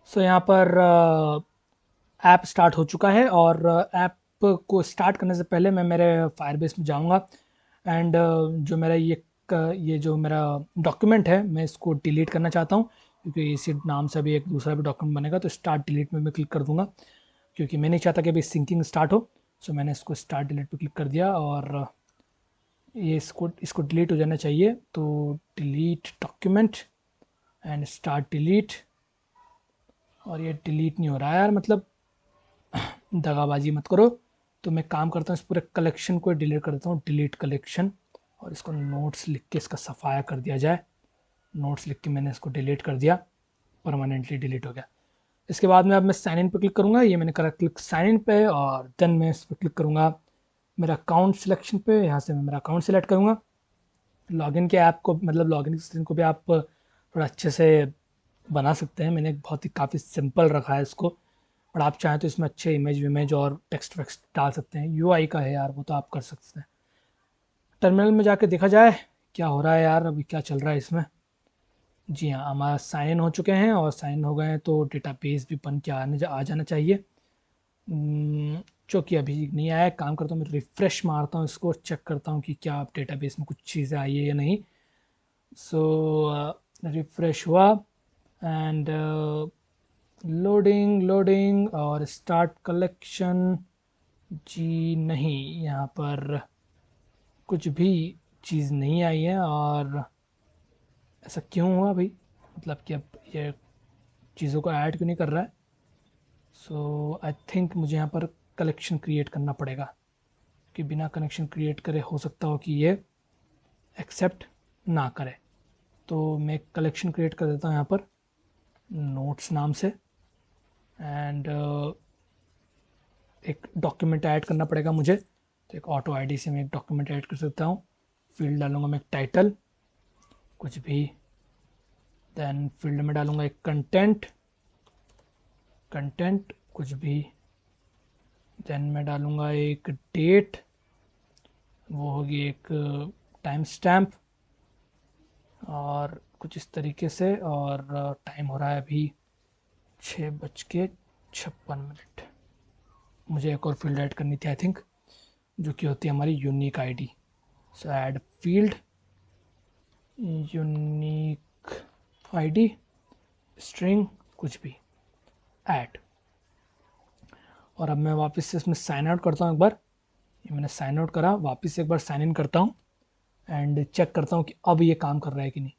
सो यहाँ पर ऐप स्टार्ट हो चुका है और ऐप को स्टार्ट करने से पहले मैं मेरे फायरबेस में जाऊँगा एंड जो मेरा ये जो मेरा डॉक्यूमेंट है मैं इसको डिलीट करना चाहता हूँ, क्योंकि इसी नाम से भी एक दूसरा भी डॉक्यूमेंट बनेगा। तो स्टार्ट डिलीट में मैं क्लिक कर दूंगा, क्योंकि मैं नहीं चाहता कि अभी सिंकिंग स्टार्ट हो। सो मैंने इसको स्टार्ट डिलीट पे क्लिक कर दिया और ये इसको डिलीट हो जाना चाहिए। तो delete document and start delete, और ये डिलीट नहीं हो रहा है यार, मतलब दगाबाजी मत करो। तो मैं काम करता हूँ इस पूरे कलेक्शन को डिलीट कर देता हूँ, डिलीट कलेक्शन, और इसको नोट्स लिख के इसका सफाया कर दिया जाए। नोट्स लिख के मैंने इसको डिलीट कर दिया, परमानेंटली डिलीट हो गया। इसके बाद में अब मैं साइन इन पे क्लिक करूँगा, ये मैंने करा क्लिक साइन इन पे, और देन मैं इस पर क्लिक करूँगा मेरा अकाउंट सिलेक्शन पे। यहाँ से मैं मेरा अकाउंट सेलेक्ट करूँगा। लॉगिन के ऐप को, मतलब लॉगिन के स्क्रीन को भी आप थोड़ा अच्छे से बना सकते हैं। मैंने बहुत ही काफ़ी सिंपल रखा है इसको, और आप चाहें तो इसमें अच्छे इमेज विमेज और टेक्स्ट वेक्स्ट डाल सकते हैं। यूआई का है यार, वो तो आप कर सकते हैं। टर्मिनल में जाके देखा जाए क्या हो रहा है यार, अभी क्या चल रहा है इसमें। जी हाँ, हमारा साइन इन हो चुके हैं, और साइन इन हो गए हैं तो डेटाबेस भी बन के आ जाना चाहिए। जो कि अभी नहीं आया है। काम करता हूँ मैं, रिफ़्रेश मारता हूँ इसको, चेक करता हूँ कि क्या डेटाबेस में कुछ चीज़ें आई है या नहीं। सो रिफ़्रेश हुआ एंड लोडिंग लोडिंग और स्टार्ट कलेक्शन। जी नहीं, यहाँ पर कुछ भी चीज़ नहीं आई है। और ऐसा क्यों हुआ भाई, मतलब कि अब ये चीज़ों को ऐड क्यों नहीं कर रहा है। सो आई थिंक मुझे यहाँ पर कलेक्शन क्रिएट करना पड़ेगा, कि बिना कनेक्शन क्रिएट करे हो सकता हो कि ये एक्सेप्ट ना करे। तो मैं कलेक्शन क्रिएट कर देता हूँ यहाँ पर नोट्स नाम से, एंड एक डॉक्यूमेंट ऐड करना पड़ेगा मुझे। तो एक ऑटो आईडी से मैं एक डॉक्यूमेंट ऐड कर सकता हूँ। फील्ड डालूंगा मैं एक टाइटल कुछ भी, देन फील्ड में डालूंगा एक कंटेंट कंटेंट कुछ भी, देन मैं डालूंगा एक डेट, वो होगी एक टाइम स्टैम्प, और कुछ इस तरीके से। और टाइम हो रहा है अभी 6:56। मुझे एक और फील्ड ऐड करनी थी आई थिंक, जो कि होती है हमारी यूनिक आईडी। सो add field unique ID string कुछ भी ऐड। और अब मैं वापस से इसमें साइन आउट करता हूँ एक बार। ये मैंने साइन आउट करा, वापस से एक बार साइन इन करता हूँ एंड चेक करता हूँ कि अब ये काम कर रहा है कि नहीं।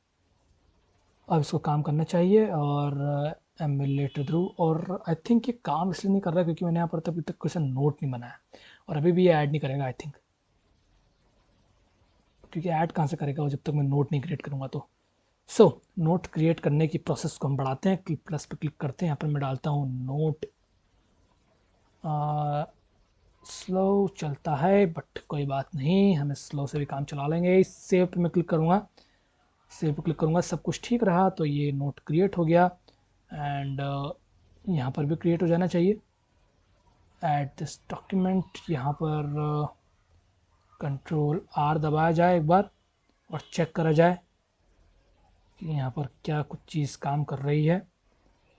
अब इसको काम करना चाहिए, और एमुलेटर थ्रू। और आई थिंक ये काम इसलिए नहीं कर रहा क्योंकि मैंने यहाँ पर अभी तक कोई सा नोट नहीं बनाया, और अभी भी ये ऐड नहीं करेगा आई थिंक, क्योंकि ऐड कहाँ से करेगा वो जब तक मैं नोट नहीं क्रिएट करूँगा। तो नोट क्रिएट करने की प्रोसेस को हम बढ़ाते हैं। क्लिक प्लस पे क्लिक करते हैं, यहाँ पर मैं डालता हूँ नोट। स्लो चलता है बट कोई बात नहीं, हमें स्लो से भी काम चला लेंगे। इस सेव पे मैं क्लिक करूँगा, सेव पे क्लिक करूँगा, सब कुछ ठीक रहा तो ये नोट क्रिएट हो गया। एंड यहाँ पर भी क्रिएट हो जाना चाहिए। ऐड दिस डॉक्यूमेंट, यहाँ पर कंट्रोल आर दबाया जाए एक बार, और चेक करा जाए कि यहाँ पर क्या कुछ चीज़ काम कर रही है।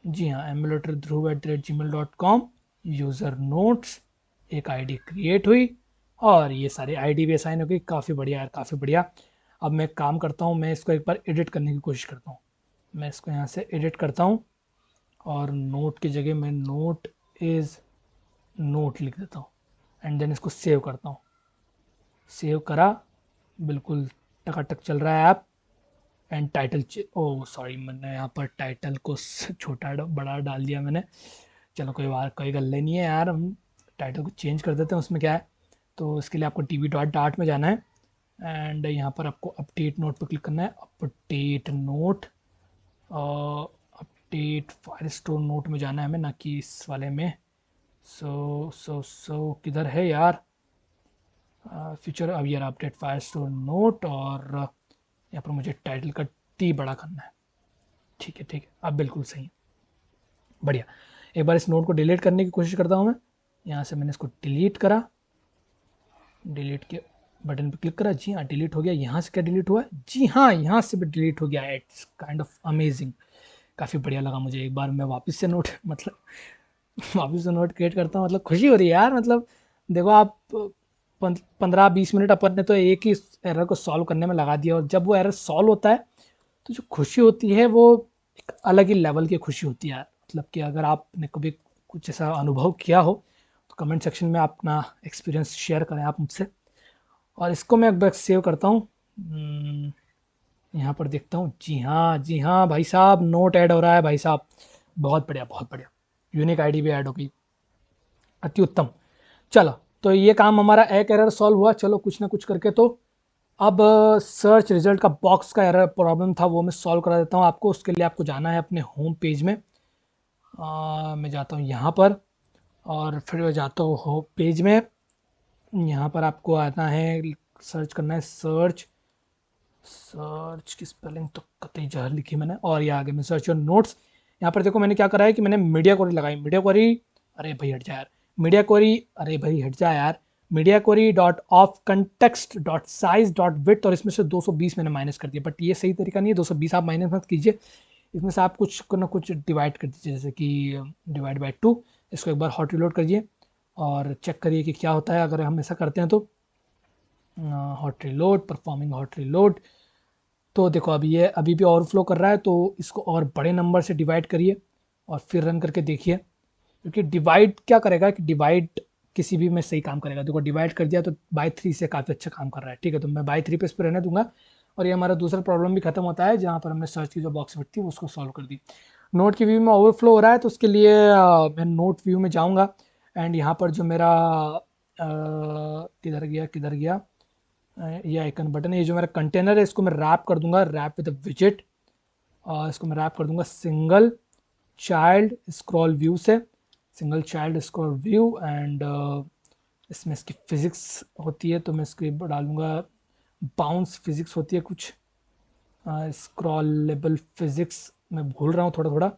जी हाँ, emulator@gmail.com यूज़र नोट्स, एक आईडी क्रिएट हुई, और ये सारी आईडी भी असाइन हो गई। काफ़ी बढ़िया यार, काफ़ी बढ़िया। अब मैं काम करता हूँ, मैं इसको एक बार एडिट करने की कोशिश करता हूँ। मैं इसको यहाँ से एडिट करता हूँ, और नोट की जगह मैं नोट इज़ नोट लिख देता हूँ, एंड देन इसको सेव करता हूँ। सेव करा, बिल्कुल टकाटक चल रहा है app. And title, oh sorry, मैंने यहाँ पर टाइटल को छोटा बड़ा डाल दिया मैंने। चलो कोई गल्ले नहीं है यार, हम टाइटल को चेंज कर देते हैं, उसमें क्या है। तो इसके लिए आपको tv.dart में जाना है, एंड यहाँ पर आपको अपडेट नोट पर क्लिक करना है। Update note, update fire store note में जाना है हमें, ना कि इस वाले में। सो किधर है यार फीचर। अब यार अपडेट फायर स्टोर नोट, और यहाँ पर मुझे टाइटल का टी बड़ा करना है। ठीक है ठीक है, अब बिल्कुल सही है, बढ़िया। एक बार इस नोट को डिलीट करने की कोशिश करता हूँ मैं। यहाँ से मैंने इसको डिलीट करा, डिलीट के बटन पे क्लिक करा। जी हाँ, डिलीट हो गया। यहाँ से क्या डिलीट हुआ? जी हाँ, यहाँ से भी डिलीट हो गया। It's kind of amazing. काफ़ी बढ़िया लगा मुझे। एक बार मैं वापस से नोट मतलब वापस से नोट क्रिएट करता हूँ, मतलब खुशी हो रही है यार। मतलब देखो आप 15-20 मिनट अपन ने तो एक ही एरर को सॉल्व करने में लगा दिया, और जब वो एरर सॉल्व होता है तो जो खुशी होती है वो एक अलग ही लेवल की खुशी होती है यार। मतलब कि अगर आपने कभी कुछ ऐसा अनुभव किया हो तो कमेंट सेक्शन में अपना एक्सपीरियंस शेयर करें आप मुझसे। और इसको मैं एक बार सेव करता हूँ। यहाँ पर देखता हूँ, जी हाँ भाई साहब, नोट ऐड हो रहा है भाई साहब। बहुत बढ़िया बहुत बढ़िया। यूनिक आईडी भी ऐड हो गई, अति उत्तम। चलो, तो ये काम हमारा एक एरर सॉल्व हुआ, चलो कुछ ना कुछ करके। तो अब सर्च रिजल्ट का बॉक्स का एरर प्रॉब्लम था, वो मैं सॉल्व करा देता हूँ आपको। उसके लिए आपको जाना है अपने होम पेज में। मैं जाता हूँ यहाँ पर, और फिर मैं जाता हूँ होम पेज में। यहाँ पर आपको आना है, सर्च करना है सर्च। सर्च की स्पेलिंग तो कतई जहर लिखी मैंने, और ये आगे में सर्च योर नोट्स। यहाँ पर देखो मैंने क्या करा है कि मैंने मीडिया क्वेरी लगाई। मीडिया क्वेरी, अरे भाई हट जा यार। मीडिया क्वेरी, अरे भाई हट जा यार। Media query dot of context dot size dot width, और इसमें से 220 मैंने माइनस कर दिया, बट ये सही तरीका नहीं है। 220 आप माइनस मत कीजिए, इसमें से आप कुछ ना कुछ डिवाइड कर दीजिए, जैसे कि डिवाइड बाई 2। इसको एक बार हॉट रिलोड करिए और चेक करिए कि क्या होता है अगर हम ऐसा करते हैं तो। Hot reload, performing hot reload. तो देखो अभी ये अभी भी ओवरफ्लो कर रहा है, तो इसको और बड़े नंबर से डिवाइड करिए और फिर रन करके देखिए। क्योंकि डिवाइड क्या करेगा कि डिवाइड किसी भी में सही काम करेगा। देखो डिवाइड कर दिया तो बाई 3 से काफ़ी अच्छा काम कर रहा है। ठीक है, तो मैं बाई 3 पे इस पर रहने दूंगा, और ये हमारा दूसरा प्रॉब्लम भी खत्म होता है, जहाँ पर हमने सर्च की जो बॉक्स में थी उसको सॉल्व कर दी। नोट की व्यू में ओवरफ्लो हो रहा है, तो उसके लिए मैं नोट व्यू में जाऊँगा। एंड यहाँ पर जो मेरा किधर गया किधर गया, ये आइकन बटन है, ये जो मेरा कंटेनर है इसको मैं रैप कर दूंगा, रैप विद विजेट। और इसको मैं रैप कर दूंगा सिंगल चाइल्ड स्क्रॉल व्यू से, single child scroll view. And इसमें इसकी फिजिक्स होती है, तो मैं इसको डालूंगा बाउंस फिजिक्स होती है कुछ, स्क्रॉलेबल फिजिक्स, मैं भूल रहा हूँ थोड़ा थोड़ा।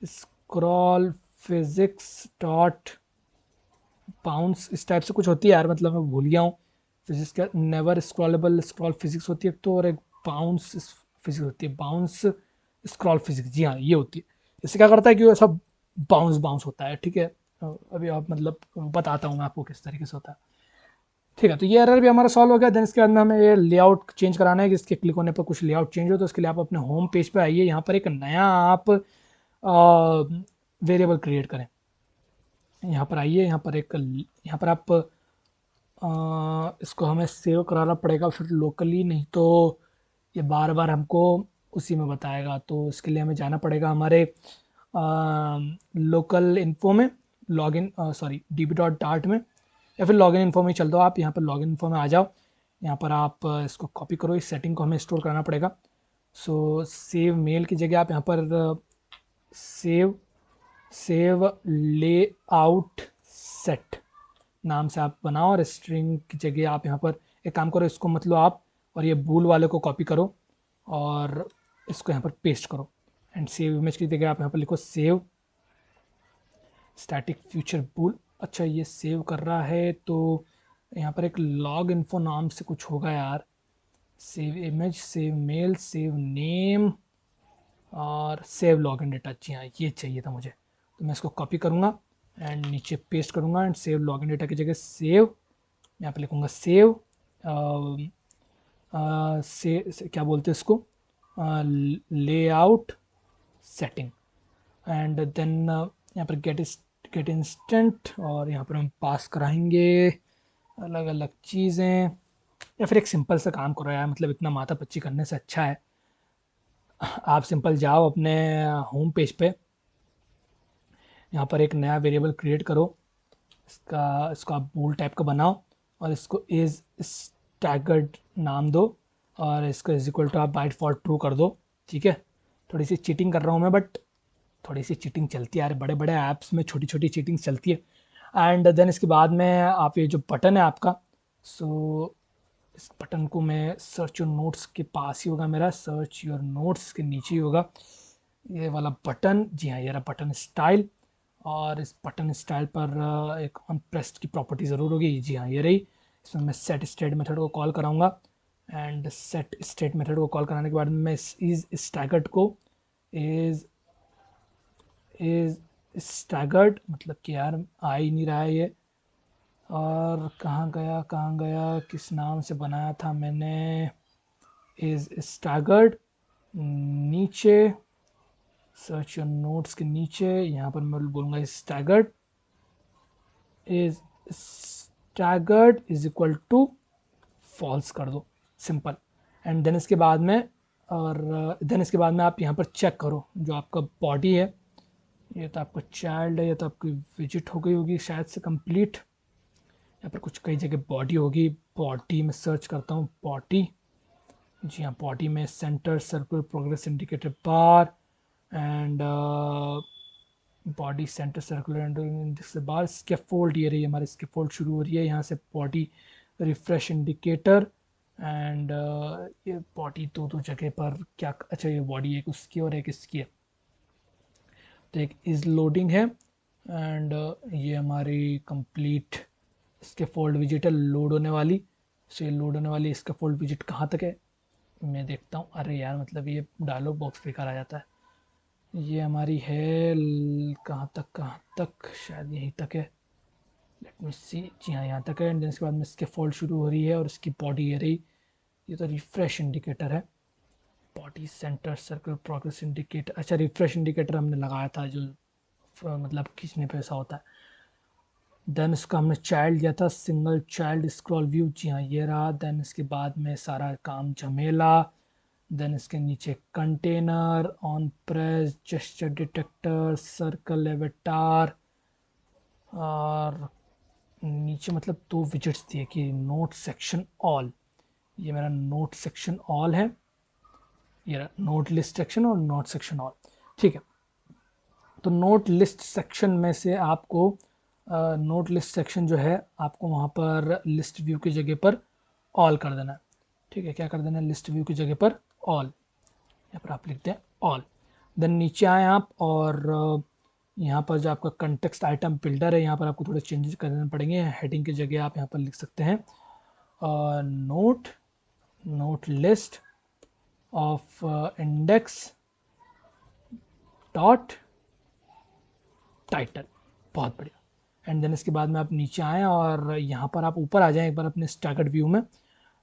स्क्रॉल फिजिक्स डॉट बाउंस इस टाइप से कुछ होती है यार, मतलब मैं भूल गया हूँ। फिजिक्स का नेवर स्क्रॉलेबल स्क्रॉल फिजिक्स होती है तो, और एक बाउंस फिजिक्स होती है, बाउंस स्क्रॉल फिजिक्स, जी हाँ ये होती है। इससे क्या करता है कि वो सब बाउंस बाउंस होता है। ठीक है, अभी आप मतलब बताता हूँ मैं आपको किस तरीके से होता है। ठीक है, तो ये एरर भी हमारा सॉल्व हो गया। देन इसके बाद में हमें ये लेआउट चेंज कराना है कि इसके क्लिक होने पर कुछ लेआउट चेंज हो। तो उसके लिए आप अपने होम पेज पे आइए, यहाँ पर एक नया आप वेरिएबल क्रिएट करें। यहाँ पर आइए, यहाँ पर आप इसको हमें सेव कराना पड़ेगा फिर लोकली, नहीं तो ये बार बार हमको उसी में बताएगा। तो इसके लिए हमें जाना पड़ेगा हमारे लोकल इन्फो में, login sorry dB dot Dart में, या फिर लॉगिन इन्फो में चल दो आप। यहाँ पर लॉगिन इन्फो में आ जाओ, यहाँ पर आप इसको कॉपी करो, इस सेटिंग को हमें स्टोर कराना पड़ेगा। सो सेव मेल की जगह आप यहाँ पर सेव सेव लेआउट सेट नाम से आप बनाओ, और स्ट्रिंग की जगह आप यहाँ पर एक काम करो, इसको मतलब आप और ये बूल वाले को कॉपी करो और इसको यहाँ पर पेस्ट करो। एंड सेव इमेज की जगह आप यहाँ पर लिखो सेव स्टैटिक फ्यूचर बूल। अच्छा ये सेव कर रहा है, तो यहाँ पर एक लॉग इन्फो नाम से कुछ होगा यार। Save image, save mail, save name और सेव लॉगिन डेटा, जी हाँ ये चाहिए था मुझे। तो मैं इसको कॉपी करूँगा एंड नीचे पेस्ट करूँगा, एंड सेव लॉगिन डेटा की जगह सेव, यहाँ पे लिखूँगा सेव से क्या बोलते हैं इसको, लेआउट सेटिंग। एंड देन यहाँ पर गेट इंस्टेंट, और यहाँ पर हम पास कराएंगे अलग अलग चीज़ें। या फिर एक सिंपल सा काम करो यार, मतलब इतना माथा पच्ची करने से अच्छा है आप सिंपल जाओ अपने होम पेज पे, यहाँ पर एक नया वेरिएबल क्रिएट करो, इसको आप बूल टाइप का बनाओ, और इसको इज स्टैगर्ड नाम दो, और इसको इज इक्वल टू आप बाय डिफॉल्ट ट्रू कर दो। ठीक है, थोड़ी सी चीटिंग कर रहा हूँ मैं, बट थोड़ी सी चीटिंग चलती है यार, बड़े बड़े ऐप्स में छोटी छोटी चीटिंग चलती है। एंड देन इसके बाद में आप ये जो बटन है आपका, सो इस बटन को मैं सर्च योर नोट्स के पास ही होगा मेरा, सर्च योर नोट्स के नीचे ही होगा ये वाला बटन, जी हाँ ये रहा बटन स्टाइल। और इस बटन स्टाइल पर एक ऑन प्रेस्ड की प्रॉपर्टी ज़रूर होगी, जी हाँ ये रही। इसमें मैं सेट स्टेट मेथड को कॉल कराऊंगा, एंड सेट स्टेट मेथड को कॉल कराने के बाद मैं इस इज स्टैगर्ड को इज इज स्टैगर्ड, मतलब कि यार आ ही नहीं रहा है ये, और कहाँ गया, किस नाम से बनाया था मैंने, इज स्टैगर्ड, नीचे सर्च योर नोट्स के नीचे यहाँ पर मैं बोलूँगा staggered, is staggered is equal to false कर दो, सिंपल। एंड देन इसके बाद में, और देन इसके बाद में आप यहाँ पर चेक करो जो आपका बॉडी है, ये तो आपका चाइल्ड है, ये तो आपकी विजिट हो गई होगी शायद से कंप्लीट। यहाँ पर कुछ कई जगह बॉडी होगी, बॉडी में सर्च करता हूँ बॉडी, जी हाँ बॉडी में centre circular progress indicator bar and body centre circular bar scaffold, ये रही हमारी स्कैफोल्ड शुरू हो रही है यहाँ से, बॉडी रिफ्रेश इंडिकेटर एंड ये बॉडी दो जगह पर क्या, अच्छा ये बॉडी एक उसकी और एक इसकी है, तो एक इज लोडिंग है एंड ये हमारी कंप्लीट इसके फोल्ड विजिट है लोड होने वाली, सो ये लोड होने वाली इसका फोल्ड विजिट कहाँ तक है मैं देखता हूँ, अरे यार मतलब ये डायलॉग बॉक्स बेकार आ जाता है, ये हमारी है कहाँ तक, शायद यहीं तक है, लेट मी सी, जी हाँ यहाँ तक है। एंड इसके बाद में इसके फोल्ड शुरू हो रही है और इसकी बॉडी ये रही, ये तो रिफ्रेश इंडिकेटर है, body centre circle progress indicator, अच्छा रिफ्रेश इंडिकेटर हमने लगाया था जो मतलब खींचने पे ऐसा होता है। देन इसका हमने चाइल्ड दिया था सिंगल चाइल्ड स्क्रॉल व्यू, जी हाँ ये रहा। देन इसके बाद में सारा काम झमेला, देन इसके नीचे container on press gesture detector circle avatar, और नीचे मतलब दो विजिट्स दिए कि नोट सेक्शन ऑल, ये मेरा नोट सेक्शन ऑल है, ये नोट लिस्ट सेक्शन और नोट सेक्शन ऑल, ठीक है। तो नोट लिस्ट सेक्शन में से आपको नोट लिस्ट सेक्शन जो है आपको वहाँ पर लिस्ट व्यू की जगह पर ऑल कर देना है, ठीक है। क्या कर देना है, लिस्ट व्यू की जगह पर ऑल, यहाँ पर आप लिखते हैं ऑल। देन नीचे आए आप और यहाँ पर जो आपका कंटेक्स्ट आइटम बिल्डर है यहाँ पर आपको थोड़े चेंजेस करने पड़ेंगे, हेडिंग की जगह आप यहाँ पर लिख सकते हैं note list of index dot title, बहुत बढ़िया। एंड देन इसके बाद में आप नीचे आएँ और यहाँ पर आप ऊपर आ जाएँ एक बार अपने स्टैगर्ड व्यू में,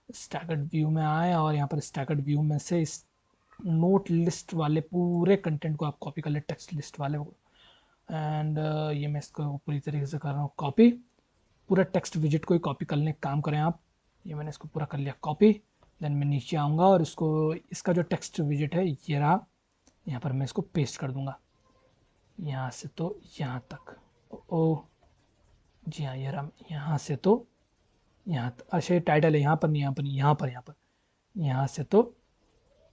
स्टैगर्ड व्यू में आए और यहाँ पर स्टैगर्ड व्यू में से इस नोट लिस्ट वाले पूरे कंटेंट को आप कॉपी कर ले, टेक्स्ट लिस्ट वाले को, एंड ये मैं इसको पूरी तरीके से कर रहा हूँ कॉपी, पूरा टेक्स्ट विजिट को ही कॉपी करने का काम करें आप, ये मैंने इसको पूरा कर लिया कॉपी। देन मैं नीचे आऊँगा और इसको इसका जो टेक्स्ट विजिट है ये रहा, यहाँ पर मैं इसको पेस्ट कर दूँगा यहाँ से तो यहाँ तक, ओ जी हाँ ये रहा, यहाँ से तो यहाँ, अच्छा ये टाइटल है यहाँ पर नहीं, यहाँ पर नहीं, यहाँ से तो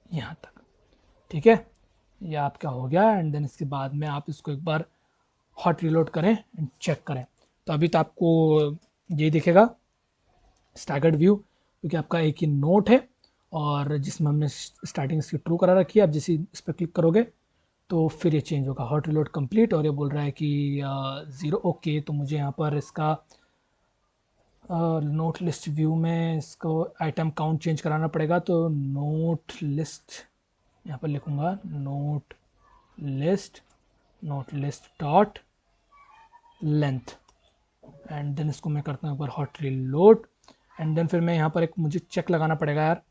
यहाँ तक, ठीक है। ये आपका हो गया। एंड देन इसके बाद में आप इसको एक बार हॉट रिलोड करें एंड चेक करें, तो अभी तो आपको ये दिखेगा स्टैगर्ड व्यू, क्योंकि आपका एक ही नोट है और जिसमें हमने स्टार्टिंग इसकी ट्रू करा रखी है। आप जैसे इस पर क्लिक करोगे तो फिर ये चेंज होगा, हॉट रिलोड कंप्लीट, और ये बोल रहा है कि 0, ओके। तो मुझे यहाँ पर इसका नोट लिस्ट व्यू में इसको आइटम काउंट चेंज कराना पड़ेगा, तो नोट लिस्ट यहाँ पर लिखूँगा note list dot length, and then इसको मैं करता हूँ एक बार हॉट रिलोड। एंड देन फिर मैं यहाँ पर एक मुझे चेक लगाना पड़ेगा यार,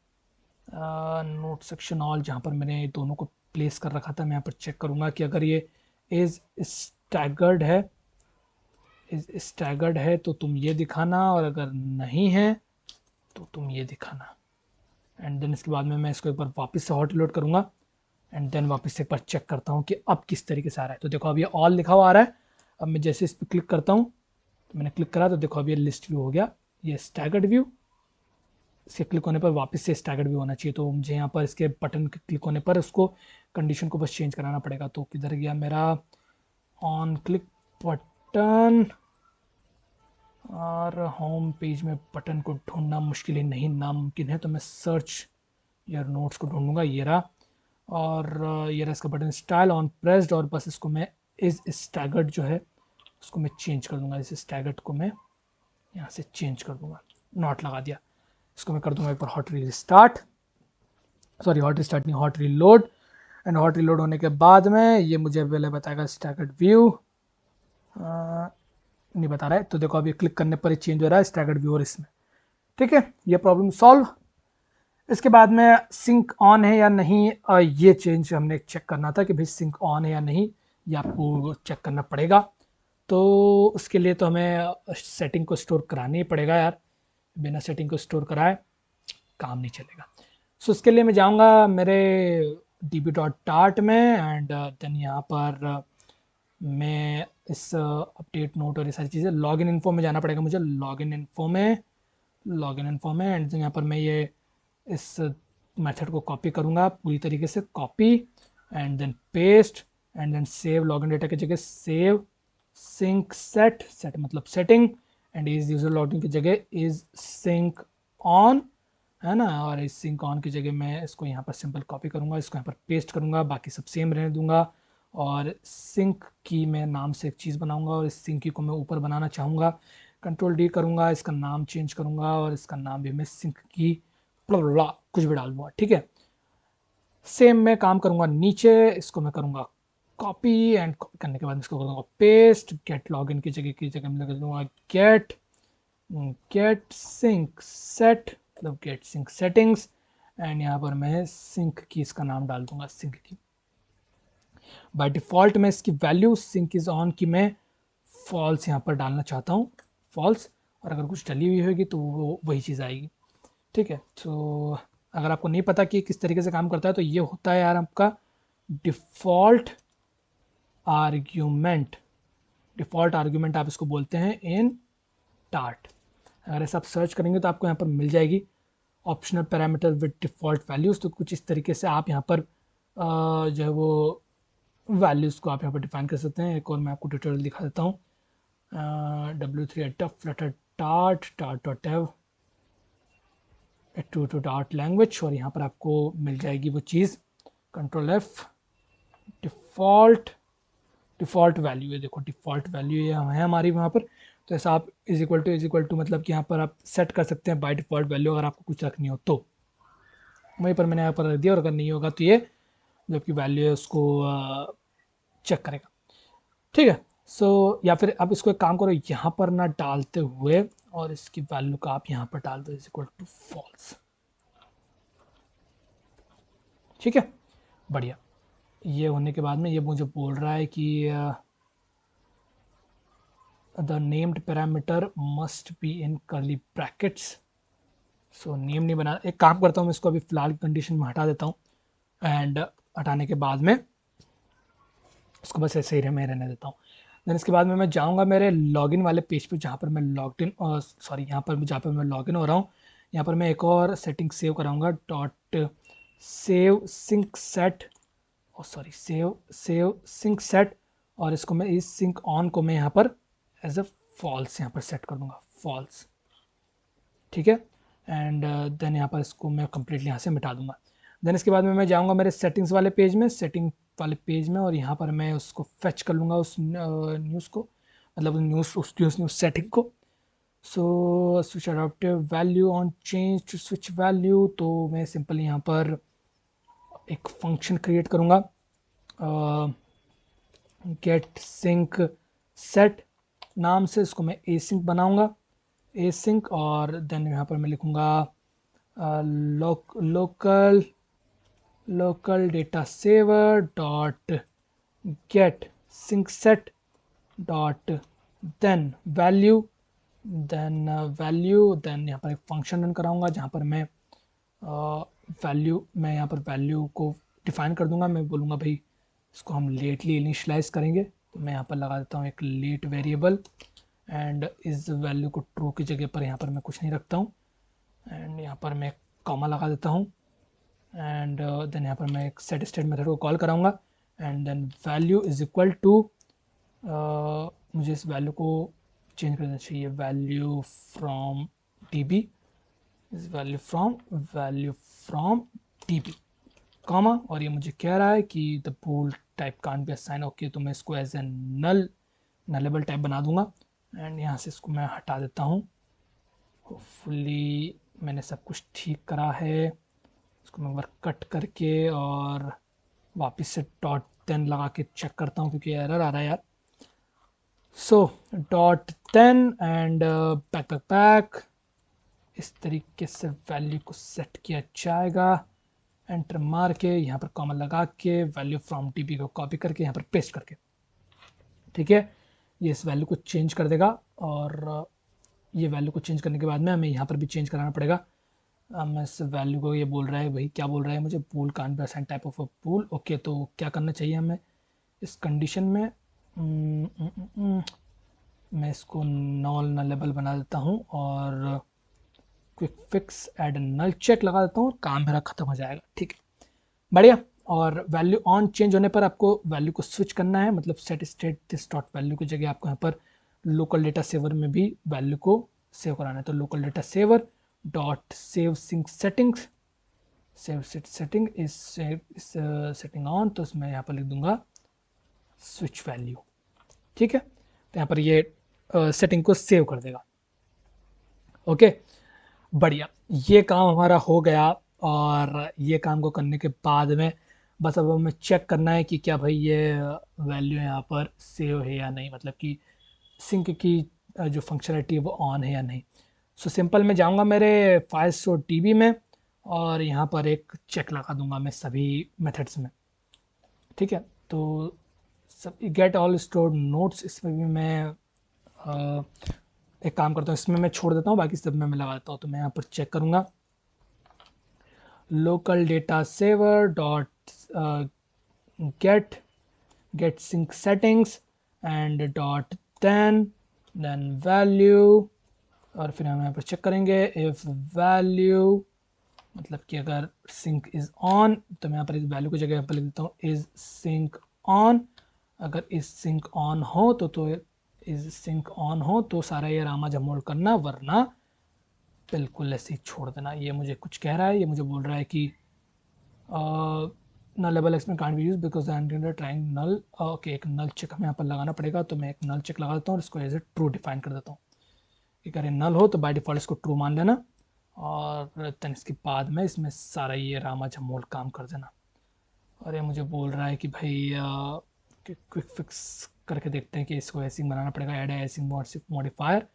नोट सेक्शन ऑल जहाँ पर मैंने दोनों को प्लेस कर रखा था, मैं यहाँ पर चेक करूँगा कि अगर ये इज स्टैगर्ड है तो तुम ये दिखाना, और अगर नहीं है तो तुम ये दिखाना। एंड देन इसके बाद में मैं इसको एक बार वापस से हॉट रिलोड करूँगा एंड देन वापस से एक बार चेक करता हूँ कि अब किस तरीके से आ रहा है। तो देखो अब ये ऑल लिखा हुआ आ रहा है। अब मैं जैसे इस पर क्लिक करता हूँ, तो मैंने क्लिक करा तो देखो अब ये लिस्ट व्यू हो गया, ये स्टैगर्ड व्यू, इसके क्लिक होने पर वापस से स्टैगर्ड व्यू होना चाहिए। तो मुझे यहाँ पर इसके बटन के क्लिक होने पर उसको कंडीशन को बस चेंज कराना पड़ेगा। तो किधर गया मेरा ऑन क्लिक बटन, और होम पेज में बटन को ढूंढना मुश्किल ही नहीं नामुमकिन है, तो मैं सर्च यार नोट्स को ढूंढूंगा, ये रहा, और ये रहा इसका बटन स्टाइल ऑन प्रेस्ड, और बस इसको मैं इस स्टैगर्ड जो है उसको मैं चेंज कर दूंगा, इस स्टैगर्ड को मैं यहाँ से चेंज कर दूंगा, नॉट लगा दिया। इसको मैं कर दूंगा एक बार हॉट रिस्टार्ट नहीं hot reload, and hot reload होने के बाद में ये मुझे पहले बताएगा स्टैगर्ड व्यू, नहीं बता रहा है, तो देखो अभी क्लिक करने पर ही चेंज हो रहा है स्टैगर्ड व्यू और इसमें। ठीक है, ये प्रॉब्लम सॉल्व। इसके बाद में सिंक ऑन है या नहीं, ये चेंज हमने चेक करना था कि भाई सिंक ऑन है या नहीं, ये आपको चेक करना पड़ेगा। तो उसके लिए तो हमें सेटिंग को स्टोर कराना ही पड़ेगा यार, बिना सेटिंग को स्टोर कराए काम नहीं चलेगा। सो उसके लिए मैं जाऊंगा मेरे db.dart में एंड देन यहाँ पर मैं इस अपडेट नोट और ये सारी चीज़ें लॉगिन इन्फो में जाना पड़ेगा मुझे, लॉगिन इन्फो में एंड यहाँ पर मैं ये इस मेथड को कॉपी करूँगा पूरी तरीके से, copy and then paste and then save login data की जगह सेव सिंक सेट, सेट मतलब setting, and is user login की जगह इज सिंक ऑन, है ना। और इस सिंक ऑन की जगह मैं इसको यहाँ पर सिंपल कॉपी करूँगा, इसको यहाँ पर पेस्ट करूँगा, बाकी सब सेम रहने दूंगा। और सिंक की मैं नाम से एक चीज़ बनाऊँगा और इस सिंक की को मैं ऊपर बनाना चाहूँगा, कंट्रोल डी करूँगा, इसका नाम चेंज करूँगा और इसका नाम भी मैं सिंक की कुछ भी डाल दूँगा। ठीक है, सेम मैं काम करूँगा नीचे, इसको मैं करूँगा कॉपी एंड कॉपी करने के बाद इसको करूँगा पेस्ट, गेट लॉगिन की जगह मैं लगा दूँगा गेट सिंक सेट, मतलब गेट सिंक सेटिंग्स, एंड यहाँ पर मैं सिंक की इसका नाम डाल दूंगा सिंक की। बाय डिफ़ॉल्ट मैं इसकी वैल्यू सिंक इज़ ऑन की मैं फॉल्स यहाँ पर डालना चाहता हूँ, फॉल्स, और अगर कुछ डली हुई होगी तो वो वही चीज़ आएगी। ठीक है, तो अगर आपको नहीं पता कि किस तरीके से काम करता है तो ये होता है यार आपका डिफ़ॉल्ट आर्ग्यूमेंट, डिफ़ॉल्ट आर्ग्यूमेंट आप इसको बोलते हैं इन टार्ट। अगर ऐसा आप सर्च करेंगे तो आपको यहाँ पर मिल जाएगी optional parameter with default values. तो कुछ इस तरीके से आप यहाँ पर जो है वो वैल्यूज़ को आप यहाँ पर डिफाइन कर सकते हैं। एक और मैं आपको ट्यूटोरियल दिखा देता हूँ, w3 अटफ फ्लटर टार्ट डॉट एव टू टार्ट लैंग्वेज, और यहाँ पर आपको मिल जाएगी वो चीज़, कंट्रोल एफ डिफ़ॉल्ट वैल्यू है, देखो डिफ़ॉल्ट वैल्यू ये है हमारी वहाँ पर। तो ऐसा आप इज इक्वल टू मतलब कि यहाँ पर आप सेट कर सकते हैं बाय डिफ़ॉल्ट वैल्यू अगर आपको कुछ रखनी हो तो। वहीं पर मैंने यहाँ पर रख दिया, और अगर नहीं होगा तो ये जबकि वैल्यू है उसको चेक करेगा। ठीक है, सो या फिर आप इसको एक काम करो, यहाँ पर ना डालते हुए और इसकी वैल्यू का आप यहाँ पर डाल दो इज इक्वल टू फॉल्स। ठीक है, बढ़िया। ये होने के बाद में ये मुझे बोल रहा है कि the named parameter must be in curly brackets. So name नहीं बना, एक काम करता हूँ मैं इसको अभी फिलहाल कंडीशन में हटा देता हूँ, एंड हटाने के बाद में इसको बस ऐसे ही मैं रहने देता हूँ। देन इसके बाद में मैं जाऊँगा मेरे लॉगिन वाले पेज पे जहाँ पर मैं लॉगिन सॉरी यहाँ पर जहाँ पर मैं लॉगिन हो रहा हूँ, यहाँ पर मैं एक और सेटिंग सेव कराऊँगा, dot save sync set, sorry save sync set, और इसको मैं इस सिंक ऑन को मैं यहाँ पर एज अ फॉल्स यहाँ पर सेट कर दूँगा, फॉल्स। ठीक है, एंड देन यहाँ पर इसको मैं कम्प्लीटली यहाँ से मिटा दूँगा। देन इसके बाद में मैं जाऊँगा मेरे सेटिंग्स वाले पेज में, और यहाँ पर मैं उसको फेच कर लूँगा उस न्यूज़ को, मतलब न्यूज़ सेटिंग को। So switch adaptive value on change to switch value, तो मैं सिंपली यहाँ पर एक फंक्शन क्रिएट करूँगा, गेट सिंक सेट नाम से, इसको मैं ए सिंक बनाऊँगा, ए सिंक, और देन यहाँ पर मैं लिखूँगा local data saver dot get sync set dot then value, then यहाँ पर एक फंक्शन रन कराऊंगा जहाँ पर मैं मैं यहाँ पर वैल्यू को डिफाइन कर दूंगा। मैं बोलूँगा भाई इसको हम लेटली इनिशलाइज करेंगे, तो मैं यहाँ पर लगा देता हूँ एक लेट वेरिएबल, एंड इस वैल्यू को ट्रू की जगह पर यहाँ पर मैं कुछ नहीं रखता हूँ, एंड यहाँ पर मैं कॉमा लगा देता हूँ, एंड देन यहाँ पर मैं एक सेट स्टेट मेथड को कॉल कराऊंगा, and then value is equal to, मुझे इस वैल्यू को चेंज कर देना चाहिए, value from db is value from db comma, और ये मुझे कह रहा है कि the bool type can't be assign, okay, तो मैं इसको एज ए नलेबल टाइप बना दूंगा, एंड यहाँ से इसको मैं हटा देता हूँ। होपफुली मैंने सब कुछ ठीक करा है, इसको मैं वर्क कट करके और वापस से .10 लगा के चेक करता हूँ क्योंकि एरर आ रहा है यार। सो .10 एंड बैक बैक बैक, इस तरीके से वैल्यू को सेट किया जाएगा। एंटर मार के यहाँ पर कॉमा लगा के वैल्यू फ्रॉम टीपी को कॉपी करके यहाँ पर पेस्ट करके, ठीक है, ये इस वैल्यू को चेंज कर देगा। और ये वैल्यू को चेंज करने के बाद में हमें यहाँ पर भी चेंज कराना पड़ेगा। मैं इस वैल्यू को, ये बोल रहा है भाई, क्या बोल रहा है मुझे, bool can be assign type of a bool. Okay, तो क्या करना चाहिए हमें इस कंडीशन में? मैं इसको नॉल नलेबल बना देता हूँ और क्विक फिक्स एड नल चेक लगा देता हूँ, काम मेरा खत्म हो जाएगा। ठीक है, बढ़िया। और वैल्यू ऑन चेंज होने पर आपको वैल्यू को स्विच करना है, मतलब set state this dot value की जगह आपको यहाँ पर लोकल डेटा सेवर में भी वैल्यू को सेव कराना है। तो local data saver dot save sync settings, save set setting is setting on, तो इसमें यहाँ पर लिख दूंगा स्विच वैल्यू। ठीक है, तो यहाँ पर ये सेटिंग को सेव कर देगा। ओके, बढ़िया, ये काम हमारा हो गया। और ये काम को करने के बाद में बस अब हमें चेक करना है कि क्या भाई ये वैल्यू यहाँ पर सेव है या नहीं, मतलब कि सिंक की जो फंक्शनलिटी है वो ऑन है या नहीं। सो सिंपल, मैं जाऊँगा मेरे फाइल्स और टीबी में और यहाँ पर एक चेक लगा दूंगा मैं सभी मेथड्स में। ठीक है, तो सब गेट ऑल स्टोर्ड नोट्स, इसमें भी मैं एक काम करता हूँ, इसमें मैं छोड़ देता हूँ, बाकी सब में मैं लगा देता हूँ। तो मैं यहाँ पर चेक करूँगा local data saver dot get sync settings and dot then value, और फिर हम यहाँ पर चेक करेंगे if value, मतलब कि अगर sync is on तो मैं यहाँ पर इस वैल्यू की जगह यहाँ पर लिख देता हूँ is sync on। अगर is sync on हो तो is sync on हो तो सारा ये रामा जमोल करना, वरना बिल्कुल ऐसे ही छोड़ देना। ये मुझे कुछ कह रहा है, ये मुझे बोल रहा है कि null label expand can't be use because I trying null. Okay, एक नल चेक हमें यहाँ पर लगाना पड़ेगा, तो मैं एक नल चेक लगा देता हूँ और इसको एज ए ट्रू डिफाइन कर देता हूँ कि अगर नल हो तो बाय डिफॉल्ट इसको ट्रू मान लेना, और देन इसके बाद में इसमें सारा ये रामा झमोल काम कर देना। और ये मुझे बोल रहा है कि भाई क्विक फिक्स करके देखते हैं कि इसको एसिंग बनाना पड़ेगा, ऐड एसिंग मॉडिफायर।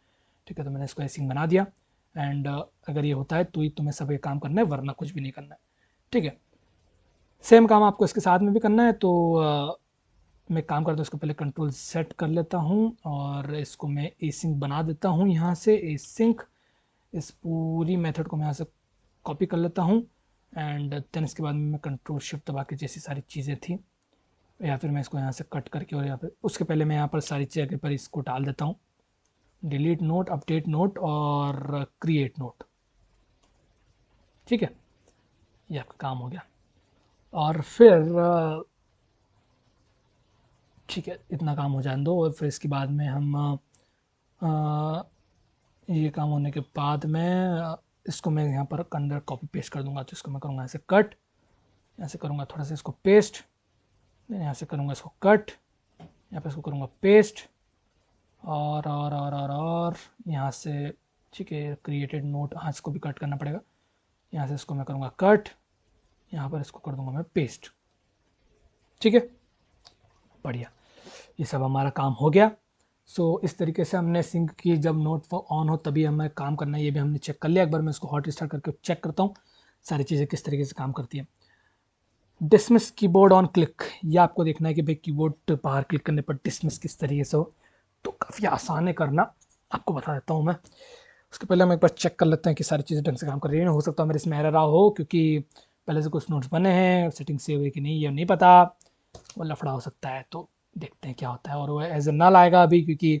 ठीक है, तो मैंने इसको एसिंग बना दिया। एंड अगर ये होता है तो ही तुम्हें सब ये काम करना है, वरना कुछ भी नहीं करना है। ठीक है, सेम काम आपको इसके साथ में भी करना है। तो मैं काम करता हूँ, इसको पहले कंट्रोल सेट कर लेता हूँ और इसको मैं एसिंक बना देता हूँ। यहाँ से एसिंक, इस पूरी मेथड को मैं यहाँ से कॉपी कर लेता हूँ। एंड देन इसके बाद में मैं कंट्रोल शिफ्ट दबा के जैसी सारी चीज़ें थी, या फिर मैं इसको यहाँ से कट करके, और यहाँ पर उसके पहले मैं यहाँ पर सारी जगह पर इसको डाल देता हूँ, डिलीट नोट, अपडेट नोट और क्रिएट नोट। ठीक है, ये आपका काम हो गया। और फिर ठीक है, इतना काम हो जाने दो, और फिर इसके बाद में हम ये काम होने के बाद में इसको मैं यहाँ पर अंदर कॉपी पेस्ट कर दूंगा। तो इसको मैं करूँगा ऐसे कट, यहाँ से करूँगा थोड़ा सा इसको पेस्ट, यहाँ से करूँगा इसको कट, यहाँ पर इसको करूँगा पेस्ट, और यहाँ से, ठीक है, क्रिएटेड नोट, हाँ इसको भी कट करना पड़ेगा। यहाँ से इसको मैं करूँगा कट, यहाँ पर इसको कर दूँगा मैं पेस्ट। ठीक है, बढ़िया, ये सब हमारा काम हो गया। सो इस तरीके से हमने सिंक की जब नोट ऑन हो तभी हमें काम करना है, ये भी हमने चेक कर लिया। एक बार मैं इसको हॉट स्टार्ट करके चेक करता हूँ सारी चीज़ें किस तरीके से काम करती है। डिसमिस कीबोर्ड ऑन क्लिक, ये आपको देखना है कि भाई कीबोर्ड बाहर क्लिक करने पर डिसमिस किस तरीके से हो। तो काफ़ी आसान है करना, आपको बता देता हूँ मैं। उसके पहले हम एक बार चेक कर लेते हैं कि सारी चीज़ें ढंग से काम कर रही है। हो सकता है मेरे इसमें एरर हो, क्योंकि पहले से कुछ नोट्स बने हैं, सेटिंग सेव है कि नहीं ये नहीं पता, वो लफड़ा हो सकता है। तो देखते हैं क्या होता है। और वो एज ए नल आएगा अभी, क्योंकि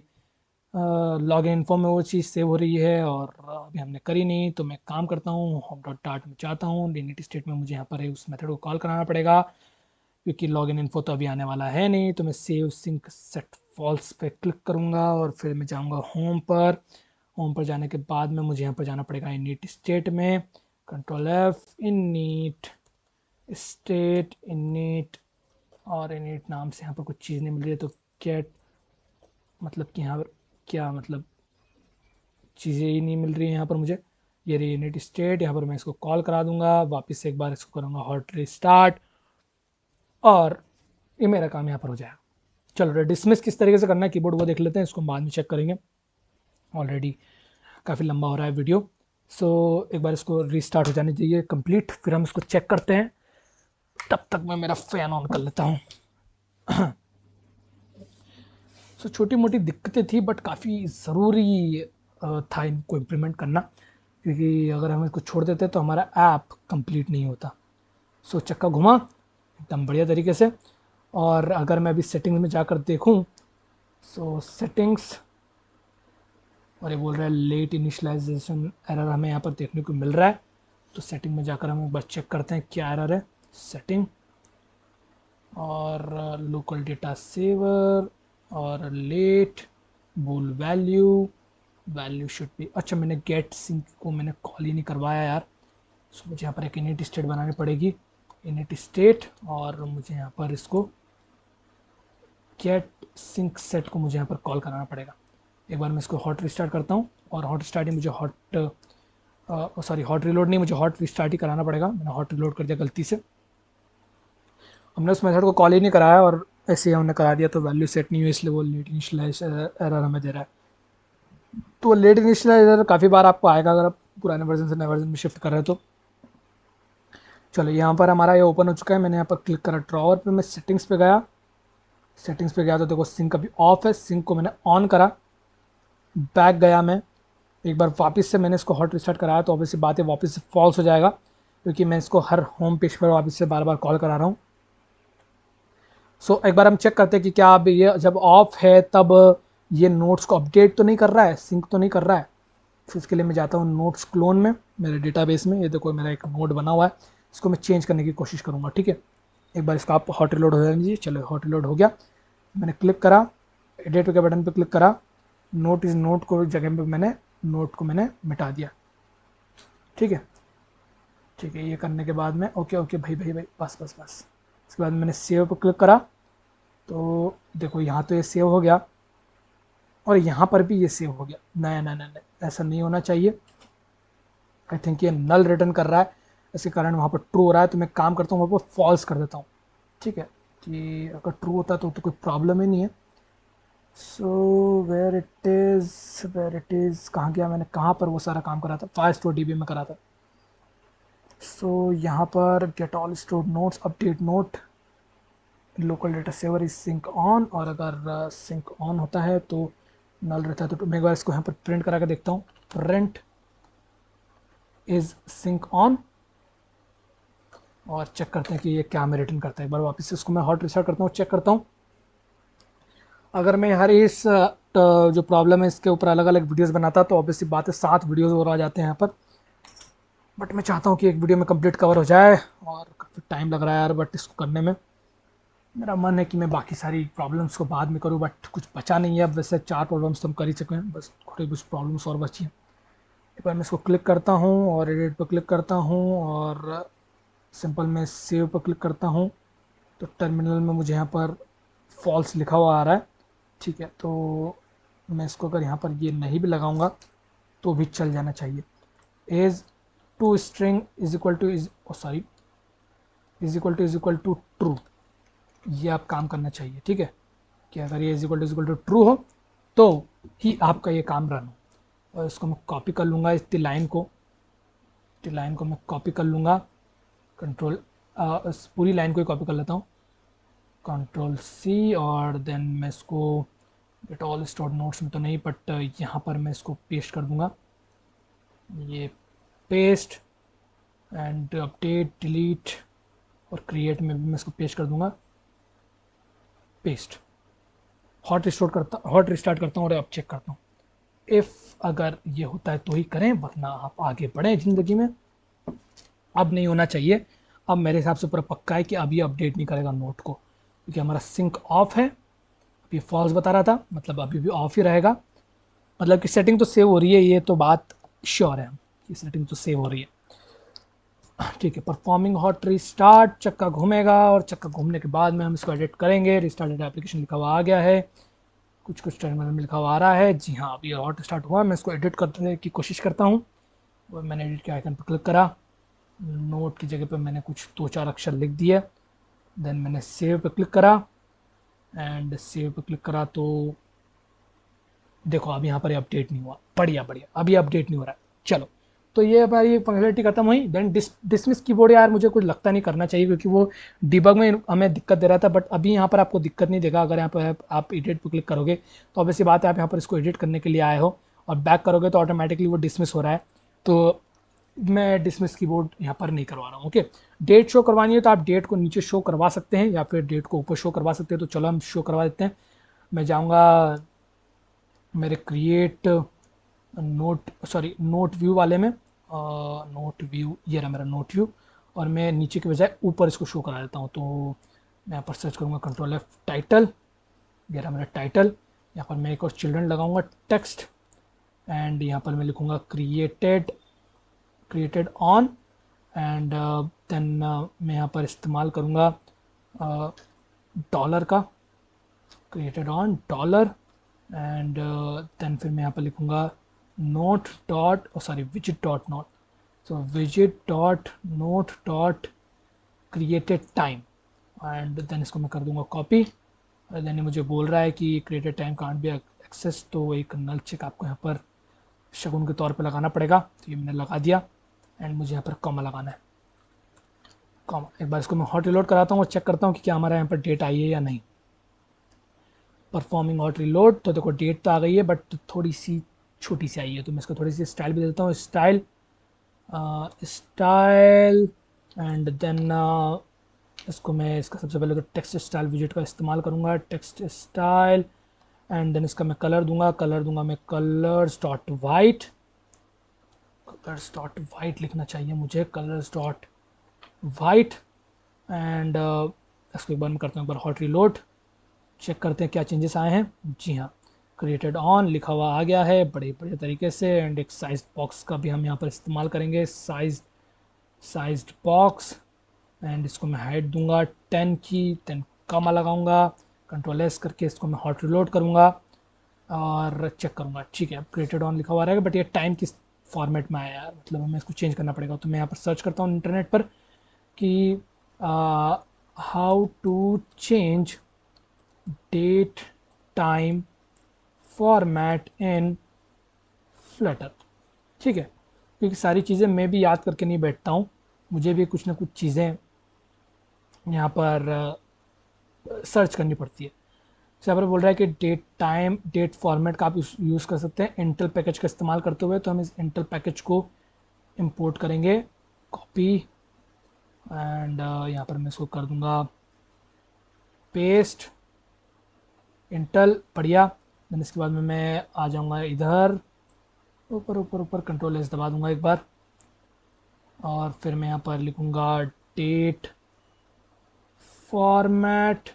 लॉग इन इन्फो में वो चीज़ सेव हो रही है और अभी हमने करी नहीं। तो मैं काम करता हूँ, होम डॉट डाट में चाहता हूँ, इनिट स्टेट में मुझे यहाँ पर उस मेथड को कॉल कराना पड़ेगा, क्योंकि लॉग इन इन्फो तो अभी आने वाला है नहीं। तो मैं सेव सिंक सेट फॉल्स पे क्लिक करूँगा और फिर मैं जाऊँगा होम पर। होम पर जाने के बाद में मुझे यहाँ पर जाना पड़ेगा इनिट स्टेट में, control F, init state, init, और इनिट नाम से यहाँ पर कुछ चीज़ नहीं मिल रही है, तो गेट, मतलब कि यहाँ पर क्या, मतलब चीज़ें ही नहीं मिल रही हैं यहाँ पर मुझे। ये रही इनिट स्टेट, यहाँ पर मैं इसको कॉल करा दूंगा, वापस से एक बार इसको करूँगा हॉट रिस्टार्ट, और ये मेरा काम यहाँ पर हो जाएगा। चलो डिसमिस किस तरीके से करना है कीबोर्ड वो देख लेते हैं, इसको बाद में चेक करेंगे, ऑलरेडी काफ़ी लंबा हो रहा है वीडियो। सो एक बार इसको रीस्टार्ट हो जाने चाहिए कंप्लीट, फिर हम इसको चेक करते हैं। तब तक मैं मेरा फ़ैन ऑन कर लेता हूँ। सो छोटी मोटी दिक्कतें थी बट काफ़ी ज़रूरी था इनको इम्प्लीमेंट करना, क्योंकि अगर हम इसको छोड़ देते तो हमारा ऐप कंप्लीट नहीं होता। सो चक्का घुमा एकदम बढ़िया तरीके से। और अगर मैं अभी सेटिंग्स में जाकर देखूं, सो सेटिंग्स, और ये बोल रहा है लेट इनिशियलाइजेशन एरर हमें यहाँ पर देखने को मिल रहा है। तो सेटिंग में जाकर हम एक बार चेक करते हैं क्या एरर है। सेटिंग और लोकल डेटा सेवर और let bool value, value should be, अच्छा मैंने गेट सिंक को मैंने कॉल ही नहीं करवाया यार। सो मुझे यहाँ पर एक इनिट स्टेट बनानी पड़ेगी, इनिट स्टेट, और मुझे यहाँ पर इसको गेट सिंक सेट को मुझे यहाँ पर कॉल कराना पड़ेगा। एक बार मैं इसको हॉट रिस्टार्ट करता हूँ, और हॉट स्टार्ट ही मुझे हॉट रिलोड नहीं, मुझे हॉट रिस्टार्ट ही कराना पड़ेगा। मैंने हॉट रिलोड कर दिया गलती से, हमने उस मेथड को कॉल ही नहीं कराया और ऐसे ही हमने करा दिया, तो वैल्यू सेट नहीं हुई, इसलिए वो लेट इनिशियलाइज एरर हमें दे रहा है। तो लेट इनिशियलाइज एरर काफ़ी बार आपको आएगा अगर आप पुराने वर्जन से नए वर्जन में शिफ्ट कर रहे हो तो। चलो यहाँ पर हमारा ये ओपन हो चुका है, मैंने यहाँ पर क्लिक करा ड्रॉवर पे, मैं सेटिंग्स पे गया, सेटिंग्स पे गया तो देखो सिंक अभी ऑफ है, सिंक को मैंने ऑन करा, बैक गया मैं, एक बार वापस से मैंने इसको हॉट रिस्टार्ट कराया तो ऑब्वियसली बात है वापस से फॉल्स हो जाएगा, क्योंकि मैं इसको हर होम पेज पर वापस से बार बार कॉल करा रहा हूँ। सो एक बार हम चेक करते हैं कि क्या अब ये जब ऑफ है तब ये नोट्स को अपडेट तो नहीं कर रहा है, सिंक तो नहीं कर रहा है। फिर इसके लिए मैं जाता हूँ नोट्स क्लोन में, मेरे डेटाबेस में, ये देखो मेरा एक नोट बना हुआ है, इसको मैं चेंज करने की कोशिश करूँगा। ठीक है, एक बार इसका आप हॉट रिलोड हो जाने दीजिए। चलो हॉट रिलोड हो गया, मैंने क्लिक करा, एडिट के बटन पे क्लिक करा, नोट इस नोट को जगह पे मैंने नोट को मैंने मिटा दिया। ठीक है, ठीक है, ये करने के बाद में ओके ओके भाई भाई भाई बस बस बस, इसके बाद मैंने सेव पर क्लिक करा, तो देखो यहाँ तो ये सेव हो गया और यहाँ पर भी ये सेव हो गया। नहीं नहीं नहीं नहीं, ऐसा नहीं होना चाहिए। आई थिंक ये नल रिटर्न कर रहा है, इसके कारण वहाँ पर ट्रू हो रहा है, तो मैं काम करता हूँ वहाँ पर फॉल्स कर देता हूँ। ठीक है, कि अगर ट्रू होता तो कोई प्रॉब्लम ही नहीं है। सो वेयर इट इज़ कहाँ गया, मैंने कहाँ पर वो सारा काम करा था, फायरस्टोर डीबी में करा था। सो यहाँ पर get all store notes, update note, local data saver is sync on, और अगर सिंक ऑन होता है तो नल रहता है, तो मैं एक बार इसको यहाँ पर प्रिंट करा के देखता हूँ, प्रिंट इज सिंक ऑन, और चेक करते हैं कि ये क्या हमें रिटर्न करता है। एक बार वापस से इसको मैं हॉट रिस्टार्ट करता हूँ, चेक करता हूँ। अगर मैं हर इस जो प्रॉब्लम है इसके ऊपर अलग अलग वीडियोस बनाता तो ऑब्वियसली बात है 7 वीडियोस और आ जाते हैं यहाँ पर, बट मैं चाहता हूँ कि एक वीडियो में कंप्लीट कवर हो जाए, और काफ़ी टाइम लग रहा है यार बट इसको करने में। मेरा मन है कि मैं बाकी सारी प्रॉब्लम्स को बाद में करूँ, बट कुछ बचा नहीं है अब, वैसे 4 प्रॉब्लम्स तो हम कर ही चुके हैं, बस थोड़ी कुछ प्रॉब्लम्स और बची हैं। एक बार मैं इसको क्लिक करता हूँ और एडिट पर क्लिक करता हूँ, और सिंपल मैं सेव पर क्लिक करता हूँ, तो टर्मिनल में मुझे यहाँ पर फॉल्स लिखा हुआ आ रहा है। ठीक है, तो मैं इसको अगर यहाँ पर ये नहीं भी लगाऊंगा तो भी चल जाना चाहिए। As to string is equal to is sorry is equal to true, ये आप काम करना चाहिए। ठीक है, कि अगर ये इज इक्वल टू ट्रू हो तो ही आपका ये काम रन हो। और इसको मैं कॉपी कर लूँगा, इस लाइन को मैं कॉपी कर लूँगा, कंट्रोल इस पूरी लाइन को ही कॉपी कर लेता हूँ, कंट्रोल सी, और देन मैं इसको गेट ऑल स्टोर्ड नोट्स में तो नहीं, बट यहाँ पर मैं इसको पेस्ट कर दूँगा, ये पेस्ट, एंड अपडेट डिलीट और क्रिएट में भी मैं इसको पेस्ट कर दूँगा, पेस्ट। हॉट रिस्टार्ट करता हूँ और अब चेक करता हूँ इफ़ अगर ये होता है तो ही करें, वरना आप आगे बढ़ें ज़िंदगी में। अब नहीं होना चाहिए, अब मेरे हिसाब से पूरा पक्का है कि अब ये अपडेट नहीं करेगा नोट को, क्योंकि हमारा सिंक ऑफ है, अभी फॉल्स बता रहा था, मतलब अभी भी ऑफ ही रहेगा, मतलब कि सेटिंग तो सेव हो रही है, ये तो बात श्योर है कि सेटिंग तो सेव हो रही है। ठीक है, परफॉर्मिंग हॉट रिस्टार्ट, चक्का घूमेगा, और चक्का घूमने के बाद में हम इसको एडिट करेंगे। रिस्टार्टेड एप्लीकेशन लिखा हुआ आ गया है, कुछ कुछ टर्मिनल में लिखा हुआ आ रहा है। जी हाँ, अभी हॉट स्टार्ट हुआ, मैं इसको एडिट करने की कोशिश करता हूँ। और मैंने एडिट के आइकन पर क्लिक करा, नोट की जगह पर मैंने कुछ 2-4 अक्षर लिख दिए, देन मैंने सेव पे क्लिक करा एंड सेव पे क्लिक करा तो देखो अब यहाँ पर ये अपडेट नहीं हुआ। बढ़िया बढ़िया, अब ये अपडेट नहीं हो रहा है। चलो, तो ये हमारी फंक्शनलिटी खत्म हुई। देन डिसमिस कीबोर्ड यार मुझे कुछ लगता नहीं करना चाहिए, क्योंकि वो डिबग में हमें दिक्कत दे रहा था, बट अभी यहाँ पर आपको दिक्कत नहीं देगा। अगर यहाँ पर आप एडिट पे क्लिक करोगे तो ऑब्वियसली बात है आप यहाँ पर इसको एडिट करने के लिए आए हो, और बैक करोगे तो ऑटोमेटिकली वो डिसमिस हो रहा है। तो मैं डिसमिस कीबोर्ड यहाँ पर नहीं करवा रहा हूँ। ओके, डेट शो करवानी है तो आप डेट को नीचे शो करवा सकते हैं या फिर डेट को ऊपर शो करवा सकते हैं। तो चलो हम शो करवा देते हैं। मैं जाऊँगा मेरे क्रिएट नोट व्यू वाले में, नोट व्यू, ये रहा मेरा नोट व्यू, और मैं नीचे के बजाय ऊपर इसको शो करा देता हूँ। तो मैं यहाँ पर सर्च करूँगा कंट्रोल F टाइटल, ये रहा मेरा टाइटल। यहाँ पर मैं एक और चिल्ड्रन लगाऊंगा टेक्स्ट, एंड यहाँ पर मैं लिखूँगा क्रिएटेड ऑन, एंड देन मैं यहाँ पर इस्तेमाल करूँगा डॉलर का, created on dollar, and then फिर मैं यहाँ पर लिखूँगा note dot visit dot note, so visit dot note dot created time, and then इसको मैं कर दूँगा कॉपी। और देन मुझे बोल रहा है कि created time can't be access, तो एक नल चेक आपको यहाँ पर शगुन के तौर पे लगाना पड़ेगा। तो ये मैंने लगा दिया, एंड मुझे यहाँ पर कॉमा लगाना है, कॉमा। एक बार इसको मैं हॉट रिलोड कराता हूँ और चेक करता हूँ कि क्या हमारा यहाँ पर डेट आई है या नहीं। परफॉर्मिंग हॉट रिलोड, तो देखो डेट तो आ गई है बट थोड़ी सी छोटी सी आई है, तो मैं इसको थोड़ी सी स्टाइल भी देता हूँ, स्टाइल एंड देन इसको मैं इसका सबसे पहले तो टेक्स्ट स्टाइल विजिट का इस्तेमाल करूँगा, टेक्स्ट स्टाइल, एंड देन इसका मैं कलर दूंगा मैं कलर्स डॉट वाइट लिखना चाहिए मुझे, कलर्स डॉट वाइट, एंड इसको एक बार मैं करता हूँ एक बार हॉट रिलोड, चेक करते हैं क्या चेंजेस आए हैं। जी हाँ, क्रिएटेड ऑन लिखा हुआ आ गया है बड़े बड़े तरीके से, एंड एक साइज बॉक्स का भी हम यहाँ पर इस्तेमाल करेंगे, साइज्ड बॉक्स, एंड इसको मैं हाइट दूंगा 10 की, 10 कमा लगाऊंगा, कंट्रोल एस करके इसको मैं हॉट रिलोड करूँगा और चेक करूँगा। ठीक है, अब क्रिएटेड ऑन लिखा हुआ रहेगा, बट ये टाइम किस फॉर्मेट में आया यार, मतलब हमें इसको चेंज करना पड़ेगा। तो मैं यहाँ पर सर्च करता हूँ इंटरनेट पर कि how to change date time format in Flutter. ठीक है, क्योंकि सारी चीज़ें मैं भी याद करके नहीं बैठता हूँ, मुझे भी कुछ ना कुछ चीज़ें यहाँ पर सर्च करनी पड़ती है। जैसे यहाँ पर बोल रहा है कि डेट फॉर्मेट का आप यूज़ कर सकते हैं इंटेल पैकेज का इस्तेमाल करते हुए। तो हम इस इंटेल पैकेज को इंपोर्ट करेंगे, कॉपी, एंड यहाँ पर मैं इसको कर दूँगा पेस्ट, इंटेल, बढ़िया। देन इसके बाद में मैं आ जाऊँगा इधर ऊपर ऊपर ऊपर, कंट्रोल एस दबा दूँगा एक बार, और फिर मैं यहाँ पर लिखूँगा डेट फॉर्मेट,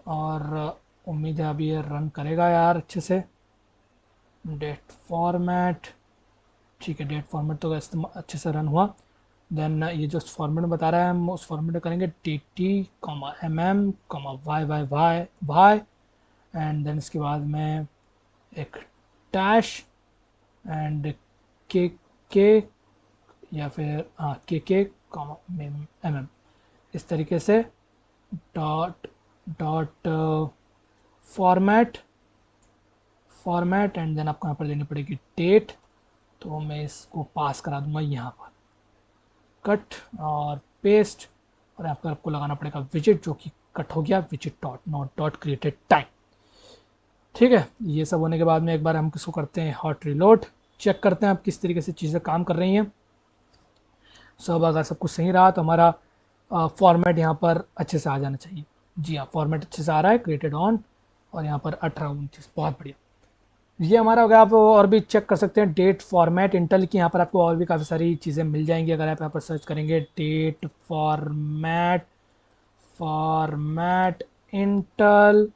और उम्मीद है अभी ये रन करेगा यार अच्छे से। डेट फॉर्मेट, ठीक है, डेट फॉर्मेट तो अच्छे से रन हुआ। देन ये जो फॉर्मेट में बता रहा है हम उस फॉर्मेट में करेंगे T comma comma Y, and then इसके बाद में एक डैश एंड के या फिर हाँ के कॉमा इस तरीके से डॉट फॉर्मेट, एंड देन आपको यहाँ पर देनी पड़ेगी डेट। तो मैं इसको पास करा दूंगा यहाँ पर, कट और पेस्ट, और यहाँ पर आपको लगाना पड़ेगा विजिट, जो कि कट हो गया, visit dot not dot created time. ठीक है, ये सब होने के बाद में एक बार हम किसको करते हैं हॉट रिलोड, चेक करते हैं आप किस तरीके से चीज़ें काम कर रही हैं। सब अगर सब कुछ सही रहा तो हमारा फॉर्मेट यहाँ पर अच्छे से आ जाना चाहिए। जी हाँ, फॉर्मेट अच्छे से आ रहा है, क्रिएटेड ऑन, और यहाँ पर 18-29, बहुत बढ़िया। ये हमारा हो गया। आप और भी चेक कर सकते हैं डेट फॉर्मेट इंटेल की, यहाँ पर आपको और भी काफ़ी सारी चीज़ें मिल जाएंगी अगर आप यहाँ पर सर्च करेंगे डेट फॉर्मेट इंटेल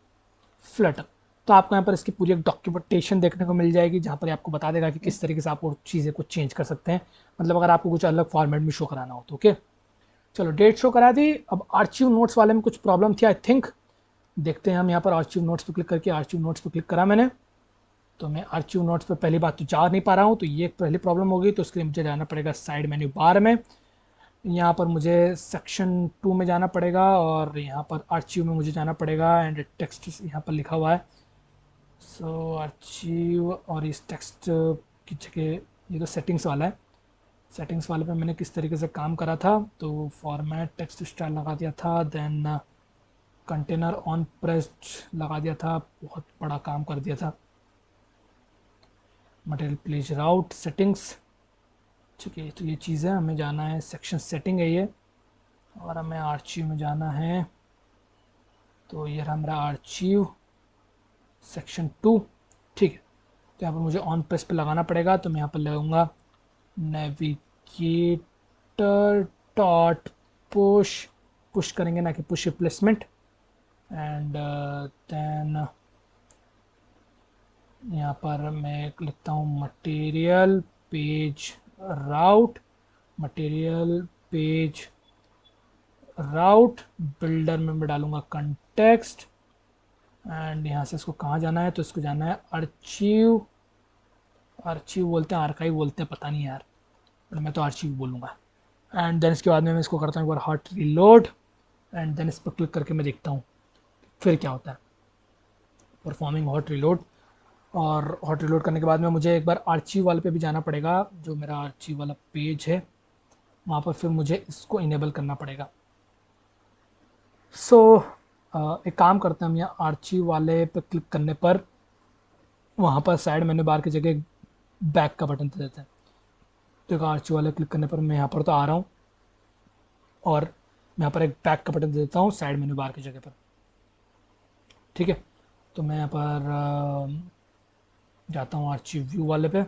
फ्लटर, तो आपको यहाँ पर इसकी पूरी एक डॉक्यूमेंटेशन देखने को मिल जाएगी, जहाँ पर आपको बता देगा कि किस तरीके से आप वो चीज़ें को चेंज कर सकते हैं, मतलब अगर आपको कुछ अलग फॉर्मेट में शो कराना हो तो। ओके, चलो डेट शो करा दी। अब आर्चिव नोट्स वाले में कुछ प्रॉब्लम थी आई थिंक, देखते हैं हम यहाँ पर आर्चिव नोट्स पे क्लिक करके। आर्चिव नोट्स पे क्लिक करा मैंने, तो मैं आर्चिव नोट्स पे पहली बात तो जा नहीं पा रहा हूँ, तो ये पहली प्रॉब्लम होगी। तो उसके लिए मुझे जाना पड़ेगा साइड मेन्यू बार में, यहाँ पर मुझे सेक्शन 2 में जाना पड़ेगा और यहाँ पर आर्चिव में मुझे जाना पड़ेगा एंड टेक्स्ट यहाँ पर लिखा हुआ है। सो आर्चिव और इस टेक्स्ट की जगह ये तो सेटिंग्स वाला है। सेटिंग्स वाले पे मैंने किस तरीके से काम करा था, तो फॉर्मेट टेक्स्ट स्टाइल लगा दिया था, देन कंटेनर ऑन प्रेस्ड लगा दिया था, बहुत बड़ा काम कर दिया था। मटेरियल प्लेज राउट सेटिंग्स, ठीक है। तो ये चीज़ है, हमें जाना है सेक्शन सेटिंग है ये, और हमें आर्चिव में जाना है। तो ये रहा मेरा आर्चिव सेक्शन 2, ठीक है। तो यहाँ पर मुझे ऑन प्रेस पे लगाना पड़ेगा, तो मैं यहाँ पर लगाऊंगा नेविगेटर डॉट पुश, पुश करेंगे ना कि पुश रिप्लेसमेंट, एंड देन यहाँ पर मैं लिखता हूँ मटेरियल पेज राउट, मटेरियल पेज राउट बिल्डर में मैं डालूंगा कंटेक्स्ट, एंड यहाँ से इसको कहाँ जाना है, तो इसको जाना है आर्चिव, आर्चिव बोलते हैं आर्काइव बोलते हैं पता नहीं यार, पर मैं तो आर्चिव बोलूँगा। एंड देन इसके बाद में मैं इसको करता हूँ एक बार हॉट रीलोड, एंड देन इस पर क्लिक करके मैं देखता हूँ फिर क्या होता है। परफॉर्मिंग हॉट रीलोड, और हॉट रीलोड करने के बाद में मुझे एक बार आर्चिव वाले पे भी जाना पड़ेगा, जो मेरा आर्चिव वाला पेज है वहाँ पर फिर मुझे इसको इनेबल करना पड़ेगा। सो एक काम करते हैं हम, यहाँ आर्चिव वाले पे क्लिक करने पर वहाँ पर साइड मेन्यू बार की जगह बैक का बटन दे देते हैं। तो आर्चिव वाले क्लिक करने पर मैं यहाँ पर तो आ रहा हूँ, और मैं यहाँ पर एक बैक का बटन दे देता हूँ साइड मेन्यू बार की जगह पर, ठीक है। तो मैं यहाँ पर जाता हूँ आर्चिव व्यू वाले पे,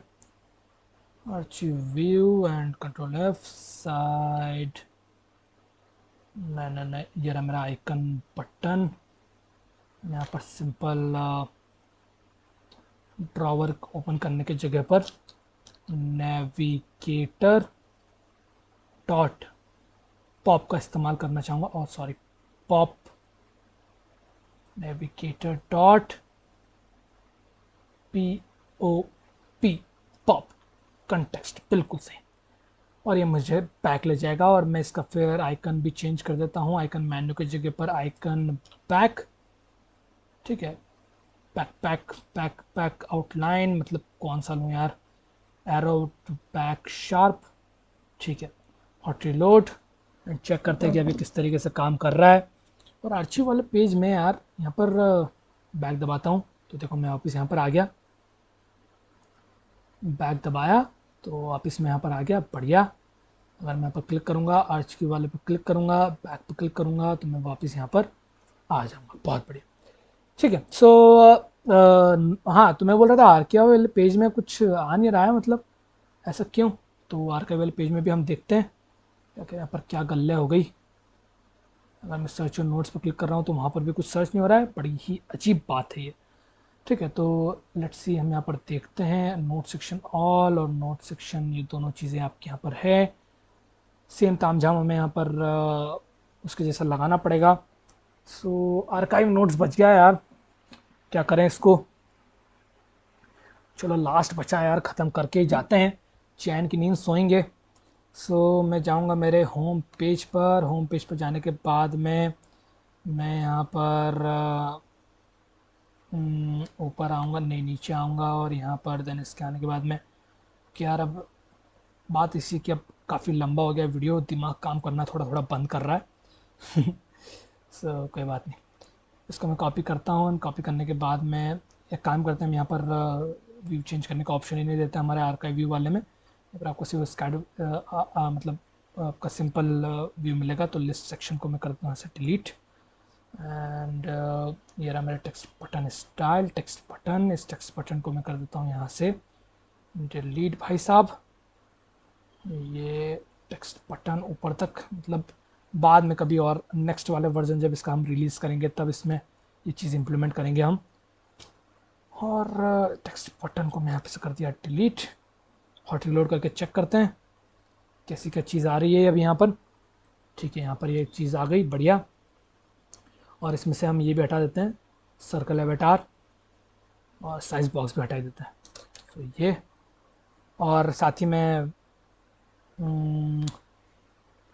archive view and control F side, नहीं ये रहा मेरा आइकन बटन। यहाँ पर सिंपल ड्रॉवर ओपन करने की जगह पर नेविगेटर डॉट पॉप का इस्तेमाल करना चाहूँगा, और sorry pop, navigator dot P O P, pop context, बिल्कुल सही। और ये मुझे बैक ले जाएगा, और मैं इसका फिर आइकन भी चेंज कर देता हूँ, आइकन मेन्यू की जगह पर आइकन बैक, ठीक है। Back back back back outline, मतलब कौन सा लूँ यार, एरो टू बैक शार्प, ठीक है। हॉट रीलोड, चेक करते हैं कि अभी किस तरीके से काम कर रहा है। और आर्चिव वाले पेज में यार यहाँ पर बैक दबाता हूँ, तो देखो मैं वापस यहाँ पर आ गया, बैक दबाया तो वापस मैं यहाँ पर आ गया, बढ़िया। अगर मैं यहाँ पर क्लिक करूँगा, आर्चिव वाले पर क्लिक करूँगा, बैक पर क्लिक करूँगा, तो मैं वापस यहाँ पर आ जाऊँगा, बहुत बढ़िया, ठीक है। सो हाँ, तो मैं बोल रहा था आर्काइवल पेज में कुछ आ नहीं रहा है, मतलब ऐसा क्यों। तो आर्काइवल पेज में भी हम देखते हैं क्या क्या यहाँ पर क्या गल्ले हो गई। अगर मैं सर्च और नोट्स पर क्लिक कर रहा हूँ तो वहाँ पर भी कुछ सर्च नहीं हो रहा है, बड़ी ही अजीब बात है ये, ठीक है। तो लेट्स सी, हम यहाँ पर देखते हैं नोट सेक्शन ऑल और नोट सेक्शन, ये दोनों चीज़ें आपके यहाँ पर है। सेम तामझाम हमें यहाँ पर उसके जैसा लगाना पड़ेगा। सो आर्काइव नोट्स बच गया यार, क्या करें इसको, चलो लास्ट बचा यार, ख़त्म करके ही जाते हैं, चैन की नींद सोएंगे। सो मैं जाऊंगा मेरे होम पेज पर, होम पेज पर जाने के बाद में मैं यहाँ पर ऊपर आऊँगा, नहीं नीचे आऊँगा, और यहाँ पर देन इसके आने के बाद में कि यार अब बात इसी की, अब काफ़ी लंबा हो गया वीडियो, दिमाग काम करना थोड़ा थोड़ा बंद कर रहा है। सो कोई बात नहीं, इसको मैं कॉपी करता हूँ, कॉपी करने के बाद में एक काम करते हैं, हम यहाँ पर व्यू चेंज करने का ऑप्शन ही नहीं देता हमारे आर्काइव व्यू वाले में, यहाँ पर आपको सिर्फ स्कैड मतलब आपका सिंपल व्यू मिलेगा। तो लिस्ट सेक्शन को मैं करता हूँ यहाँ से डिलीट, एंड ये रहा मेरा text button style, text button, इस टेक्स्ट बटन को मैं कर देता हूँ यहाँ से डिलीट भाई साहब। ये टेक्स्ट बटन ऊपर तक, मतलब बाद में कभी और नेक्स्ट वाले वर्जन जब इसका हम रिलीज़ करेंगे तब इसमें ये चीज़ इम्प्लीमेंट करेंगे हम। और टेक्स्ट बटन को मैं यहाँ पे से कर दिया डिलीट। हॉट रीलोड करके चेक करते हैं कैसी क्या चीज़ आ रही है अब यहाँ पर, ठीक है। यहाँ पर ये चीज़ आ गई, बढ़िया। और इसमें से हम ये भी हटा देते हैं, सर्कल एवेटार, और साइज बॉक्स भी हटा देते हैं, तो ये। और साथ ही में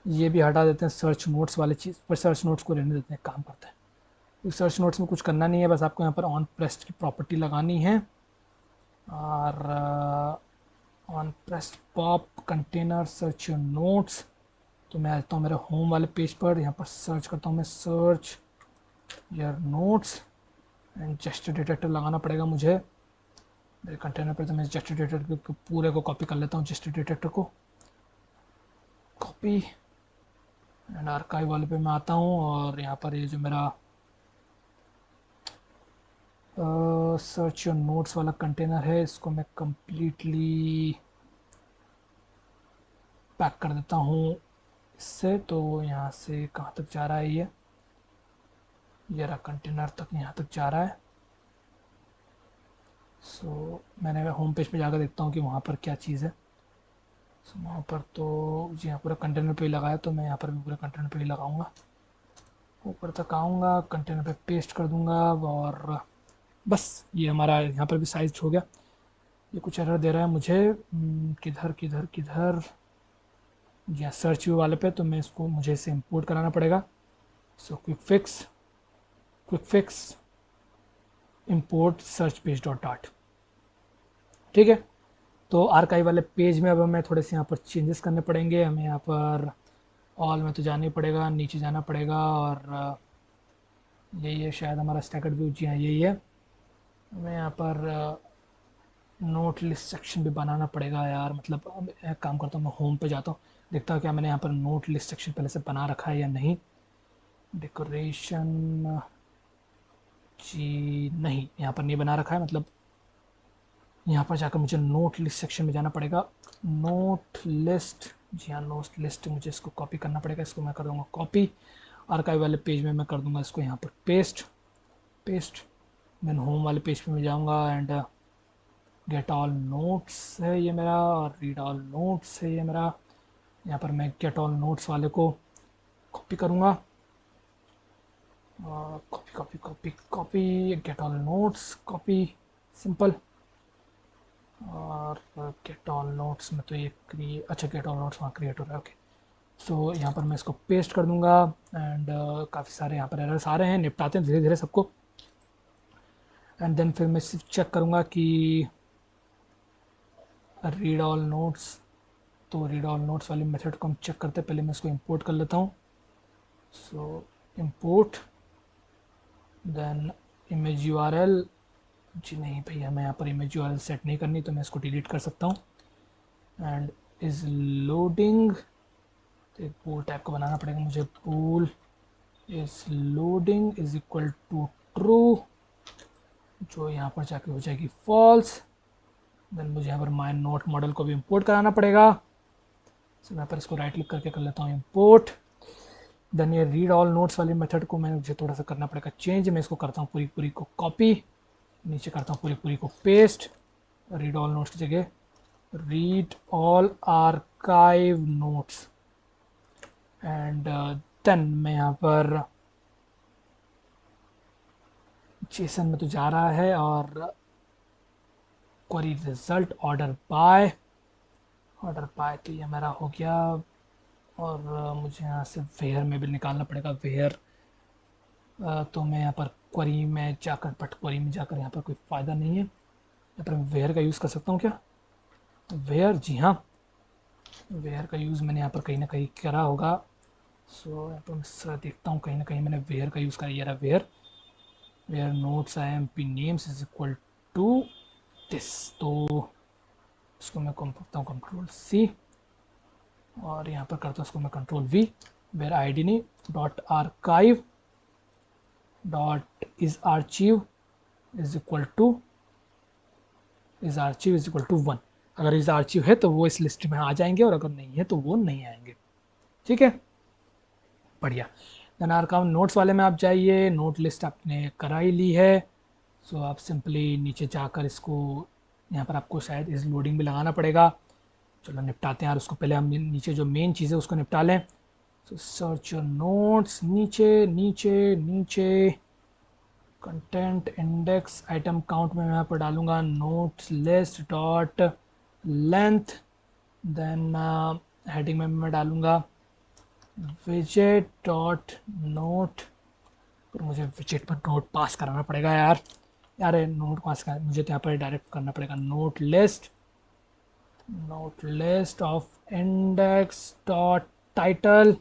ये भी हटा देते हैं, सर्च नोट्स वाले चीज़ पर सर्च नोट्स को रहने देते हैं, काम करते हैं। तो सर्च नोट्स में कुछ करना नहीं है, बस आपको यहाँ पर ऑन प्रेस्ड की प्रॉपर्टी लगानी है और on pressed pop container search your notes. तो मैं आता हूँ मेरे होम वाले पेज पर, यहाँ पर सर्च करता हूँ मैं search your notes and gesture detector लगाना पड़ेगा मुझे मेरे कंटेनर पर। तो मैं जेस्टर डिटेक्टर को पूरे को कॉपी कर लेता हूँ, जेस्टर डिटेक्टर को कॉपी एंड आर्काइव वाले पे मैं आता हूँ और यहाँ पर ये जो मेरा सर्च योर नोट्स वाला कंटेनर है इसको मैं कम्प्लीटली पैक कर देता हूँ इससे। तो यहाँ से कहाँ तक जा रहा है ये रहा कंटेनर तक, यहाँ तक जा रहा है। सो मैंने होम पेज पे जाकर देखता हूँ कि वहाँ पर क्या चीज़ है। सो वहाँ पर तो जी हाँ पूरा कंटेनर पे ही लगाया, तो मैं यहाँ पर भी पूरे कंटेनर पे ही लगाऊंगा। ऊपर तक आऊँगा, कंटेनर पे पेस्ट कर दूँगा और बस ये हमारा यहाँ पर भी साइज हो गया। ये कुछ एरर दे रहा है मुझे, किधर किधर किधर, जी हाँ सर्च व्यू वाले पे। तो मैं इसको मुझे इसे इंपोर्ट कराना पड़ेगा। So quick fix import search page dot dot, ठीक है। तो आर्काइव वाले पेज में अब हमें थोड़े से यहाँ पर चेंजेस करने पड़ेंगे। हमें यहाँ पर ऑल में तो जाना ही पड़ेगा, नीचे जाना पड़ेगा और यही है शायद हमारा स्टैगर्ड व्यू, जी हाँ यही है। हमें यहाँ पर नोट लिस्ट सेक्शन भी बनाना पड़ेगा यार, मतलब अब एक काम करता हूँ मैं होम पे जाता हूँ, देखता हूँ क्या मैंने यहाँ पर नोट लिस्ट सेक्शन पहले से बना रखा है या नहीं। डेकोरेशन जी नहीं, यहाँ पर नहीं बना रखा है, मतलब यहाँ पर जाकर मुझे नोट लिस्ट सेक्शन में जाना पड़ेगा। नोट लिस्ट, जी हाँ नोट लिस्ट, मुझे इसको कॉपी करना पड़ेगा। इसको मैं कर दूँगा कॉपी, आर्काइव वाले पेज में मैं कर दूँगा इसको यहाँ पर पेस्ट। देन होम वाले पेज पे मैं जाऊँगा एंड गेट ऑल नोट्स है ये मेरा और रीड ऑल नोट्स है ये मेरा। यहाँ पर मैं गेट ऑल नोट्स वाले को कॉपी करूँगा, copy copy copy copy, get all notes copy, simple. और गेट ऑल नोट्स में तो ये अच्छा गेट ऑल नोट्स वहाँ क्रिएट हो रहा है, ओके। सो यहाँ पर मैं इसको पेस्ट कर दूँगा एंड काफ़ी सारे यहाँ पर एरर्स आ रहे हैं, निपटाते हैं धीरे धीरे सबको। एंड देन फिर मैं सिर्फ चेक करूँगा कि रीड ऑल नोट्स, तो रीड ऑल नोट्स वाली मेथड को हम चेक करते हैं। पहले मैं इसको इंपोर्ट कर लेता हूँ। सो इंपोर्ट देन इमेज यूआरएल, जी नहीं भैया मैं यहाँ पर इमेज यूआरएल सेट नहीं करनी, तो मैं इसको डिलीट कर सकता हूँ। एंड इज लोडिंग, तो एक पूल टाइप का बनाना पड़ेगा मुझे। Bool is loading is equal to true, जो यहाँ पर जाके हो जाएगी फॉल्स। देन मुझे यहाँ पर माई नोट मॉडल को भी इंपोर्ट कराना पड़ेगा। सो मैं यहाँ पर इसको राइट क्लिक करके कर लेता हूँ इंपोर्ट। देन ये रीड ऑल नोट्स वाली मेथड को मुझे थोड़ा सा करना पड़ेगा चेंज। मैं इसको करता हूँ पूरी पूरी को कॉपी, नीचे करता हूँ पूरी पूरी को पेस्ट, रीड ऑल नोट्स की जगह read all archive notes. And then मैं यहाँ पर जेसन में तो जा रहा है और क्वेरी रिजल्ट ऑर्डर बाय तो ये मेरा हो गया। और मुझे यहाँ से वेयर में भी निकालना पड़ेगा वेयर। तो मैं यहाँ पर क्वेरी में जाकर बट क्वेरी में जाकर यहाँ पर कोई फ़ायदा नहीं है। यहाँ पर वेयर का यूज़ कर सकता हूँ क्या? वेयर, जी हाँ वेयर का यूज़ मैंने यहाँ पर कहीं ना कहीं करा होगा। सो यहाँ पर मैं देखता हूँ कहीं ना कहीं मैंने वेयर का यूज़ करा। ये रहा where notes I M P names is equal to this. तो इसको मैं कम करता हूँ कंट्रोल सी और यहाँ पर करता हूँ इसको मैं control V. Where ID नहीं, dot archive dot is archive is equal to one. अगर इज आर्चिव है तो वो इस लिस्ट में आ जाएंगे और अगर नहीं है तो वो नहीं आएंगे, ठीक है बढ़िया। देन आर्काइव नोट्स वाले में आप जाइए, नोट लिस्ट आपने करा ही ली है। सो आप सिंपली नीचे जाकर इसको यहाँ पर आपको शायद इस लोडिंग भी लगाना पड़ेगा। चलो निपटाते हैं यार उसको, पहले हम नीचे जो मेन चीज़ है उसको निपटा लें। सो सर्च योर नोट्स, नीचे नीचे नीचे कंटेंट इंडेक्स आइटम काउंट में मैं यहाँ पर डालूंगा notes list dot length. Then heading में मैं डालूंगा विजेट डॉट नोट, पर मुझे विजेट पर नोट पास कराना पड़ेगा यार। यार नोट पास कर, मुझे तो यहाँ पर डायरेक्ट करना पड़ेगा। Note list of index dot title,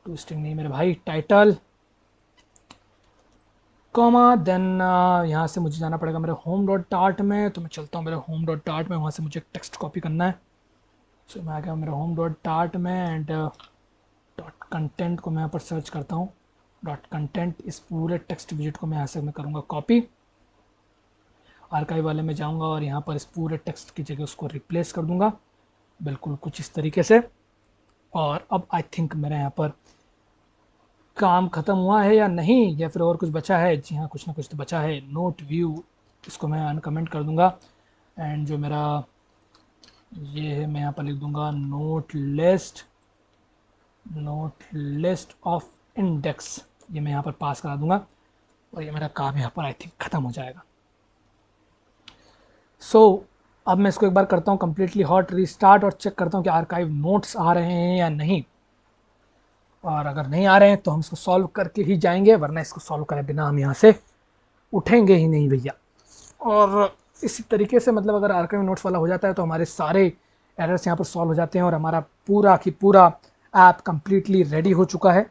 to string नहीं मेरे भाई, टाइटल कॉमा देन यहाँ से मुझे जाना पड़ेगा मेरे होम डॉट टार्ट में। तो मैं चलता हूँ मेरे होम डॉट टार्ट में, वहाँ से मुझे टेक्स्ट कॉपी करना है। सो मैं आ गया मेरे होम डॉट टार्ट में एंड डॉट कंटेंट को मैं यहाँ पर सर्च करता हूँ। डॉट कंटेंट, इस पूरे टेक्स्ट विजिट को मैं यहाँ से मैं करूँगा कॉपी, आर्काइव वाले में जाऊँगा और यहाँ पर इस पूरे टेक्स्ट की जगह उसको रिप्लेस कर दूँगा, बिल्कुल कुछ इस तरीके से। और अब आई थिंक मेरा यहाँ पर काम ख़त्म हुआ है या नहीं, या फिर और कुछ बचा है। जी हाँ, कुछ ना कुछ तो बचा है। नोट व्यू, इसको मैं अनकमेंट कर दूंगा एंड जो मेरा ये है मैं यहाँ पर लिख दूंगा नोट लिस्ट ऑफ इंडेक्स, ये मैं यहाँ पर पास करा दूंगा और ये मेरा काम यहाँ पर आई थिंक ख़त्म हो जाएगा। सो अब मैं इसको एक बार करता हूँ कम्प्लीटली हॉट रीस्टार्ट और चेक करता हूँ कि आर्काइव नोट्स आ रहे हैं या नहीं। और अगर नहीं आ रहे हैं तो हम इसको सॉल्व करके ही जाएंगे, वरना इसको सॉल्व करे बिना हम यहाँ से उठेंगे ही नहीं भैया। और इसी तरीके से मतलब अगर आर्काइव नोट्स वाला हो जाता है तो हमारे सारे एरर्स यहाँ पर सॉल्व हो जाते हैं और हमारा पूरा की पूरा ऐप कम्प्लीटली रेडी हो चुका है।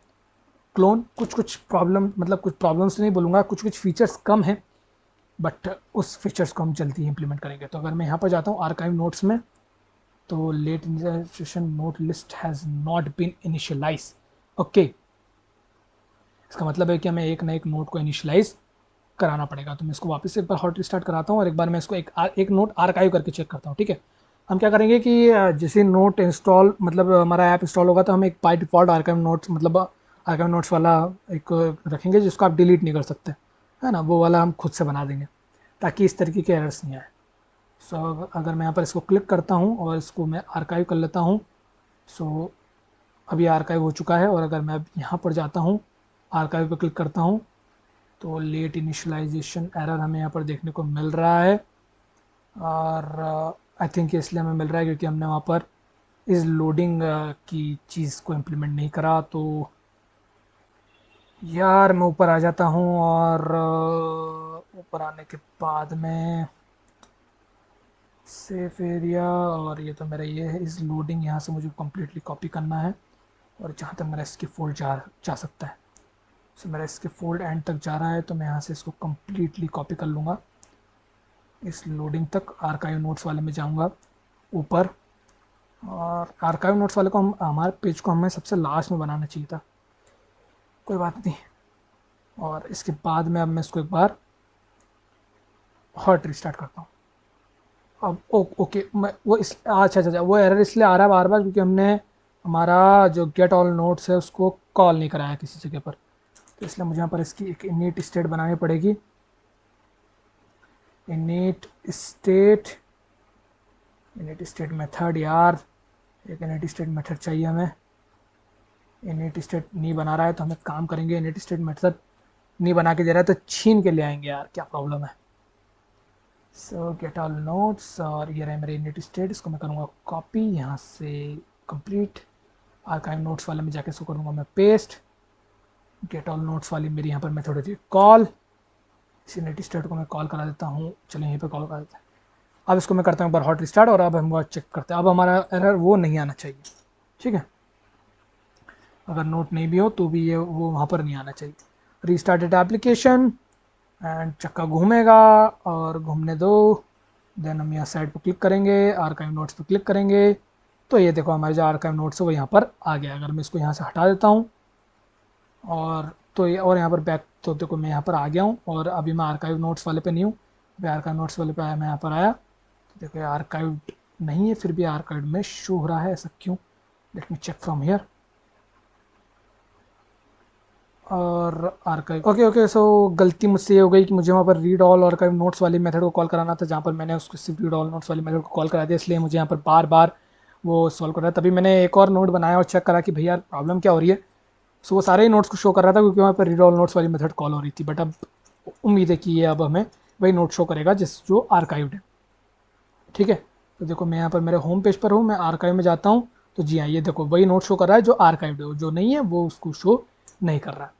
क्लोन कुछ प्रॉब्लम, मतलब कुछ प्रॉब्लम्स नहीं बोलूँगा, कुछ फीचर्स कम हैं, बट उस फीचर्स को हम जल्दी ही इंप्लीमेंट करेंगे। तो अगर मैं यहाँ पर जाता हूँ आर्काइव नोट्स में, तो late initiation note list has not been initialize. Okay, इसका मतलब है कि हमें एक ना एक नोट को इनिशियलाइज कराना पड़ेगा। तो मैं इसको वापस से एक बार हॉट रिस्टार्ट कराता हूँ और एक बार मैं इसको एक नोट आर्काइव करके चेक करता हूँ। ठीक है, हम क्या करेंगे कि जैसे नोट इंस्टॉल, मतलब हमारा ऐप इंस्टॉल होगा तो हम एक बाय डिफ़ॉल्ट आर्काइव नोट्स, मतलब आर्काइव नोट्स वाला एक रखेंगे जिसको आप डिलीट नहीं कर सकते, है ना, वो वाला हम खुद से बना देंगे ताकि इस तरीके के एरर्स नहीं आए। सो अगर मैं यहाँ पर इसको क्लिक करता हूँ और इसको मैं आर्काइव कर लेता हूँ, सो अभी आर्काइव हो चुका है। और अगर मैं अब यहाँ पर जाता हूँ, आर्काइव पर क्लिक करता हूँ, तो लेट इनिशियलाइजेशन एरर हमें यहाँ पर देखने को मिल रहा है। और आई थिंक इसलिए हमें मिल रहा है क्योंकि हमने वहाँ पर इस लोडिंग की चीज़ को इम्प्लीमेंट नहीं करा। तो यार मैं ऊपर आ जाता हूँ और ऊपर आने के बाद में सेफ एरिया, और ये तो मेरा ये है, इस लोडिंग यहाँ से मुझे कम्प्लीटली कॉपी करना है और जहाँ तक मेरा इसकी फोल्ड जा सकता है। सो मेरा इसके फोल्ड एंड तक जा रहा है तो मैं यहाँ से इसको कम्प्लीटली कॉपी कर लूँगा इस लोडिंग तक। आर्काइव नोट्स वाले में जाऊँगा ऊपर, और आर्काइव नोट्स वाले को हम, हमारे पेज को हमें सबसे लास्ट में बनाना चाहिए था, कोई बात नहीं। और इसके बाद में अब मैं इसको एक बार हॉट रिस्टार्ट करता हूँ। अब ओके, मैं वो इस अच्छा, वो एरर इसलिए आ रहा है बार बार क्योंकि हमने हमारा जो गेट ऑल नोट्स है उसको कॉल नहीं कराया किसी जगह पर। तो इसलिए मुझे यहाँ पर इसकी एक इनिट स्टेट बनानी पड़ेगी। इनिट स्टेट मेथड, यार एक इनिट स्टेट मेथड चाहिए हमें। इनिट स्टेट नहीं बना रहा है तो हम एक काम करेंगे, इनिट स्टेट मेथड नहीं बना के दे रहा है तो छीन के ले आएंगे यार, क्या प्रॉब्लम है। सो गेट ऑल नोट्स, और ये रहे मेरे इनिट स्टेट, इसको मैं करूँगा कॉपी यहाँ से कंप्लीट, आर्काइव नोट्स वाले में जाके इसको करूँगा मैं पेस्ट। गेट ऑल नोट्स वाली मेरी यहाँ पर मेथड होती है कॉल, इसी इनिट स्टेट को मैं कॉल करा देता हूँ। चलो यहीं पर कॉल करा देते हैं। अब इसको मैं करता हूँ एक बार हॉट रिस्टार्ट और अब हम चेक करते हैं। अब हमारा एरर वो नहीं आना चाहिए, ठीक है, अगर नोट नहीं भी हो तो भी ये वो वहाँ पर नहीं आना चाहिए। रीस्टार्टेड एप्लीकेशन एंड चक्का घूमेगा और घूमने दो। देन हम यहाँ साइड पर क्लिक करेंगे, आर्काइव नोट्स पर क्लिक करेंगे, तो ये देखो हमारे जो आर्काइव नोट्स है वो यहाँ पर आ गया। अगर मैं इसको यहाँ से हटा देता हूँ और तो ये, और यहाँ पर बैक, तो देखो मैं यहाँ पर आ गया हूँ और अभी मैं आर्काइव नोट्स वाले पे नहीं हूँ, मैं आर्काइव नोट्स वाले पे आया, मैं यहाँ पर आया तो देखो आर्काइव नहीं है, फिर भी आर्काइव में शो हो रहा है, ऐसा क्यों? Let me check from here. और आर्काइव, ओके, सो गलती मुझसे ये हो गई कि मुझे वहाँ पर रीड ऑल आर्काइव नोट्स वाली मेथड को कॉल कराना था, जहाँ पर मैंने उसको सिर्फ रीड ऑल नोट्स वाली मेथड को कॉल करा दिया, इसलिए मुझे यहाँ पर बार बार वो सॉल्व कर रहा है। तभी मैंने एक और नोट बनाया और चेक करा कि भैया प्रॉब्लम क्या हो रही है। सो वो सारे ही नोट्स को शो कर रहा था क्योंकि वहाँ पर रीड ऑल नोट्स वाली मेथड कॉल हो रही थी। बट अब उम्मीद है कि ये अब हमें वही नोट शो करेगा जिस जो आर्काइव्ड है, ठीक है। तो देखो मैं यहाँ पर मेरे होम पेज पर हूँ, मैं आर्काइव में जाता हूँ तो जी हाँ, ये देखो वही नोट शो कर रहा है जो आर्काइव्ड है, जो नहीं है वो उसको शो नहीं कर रहा।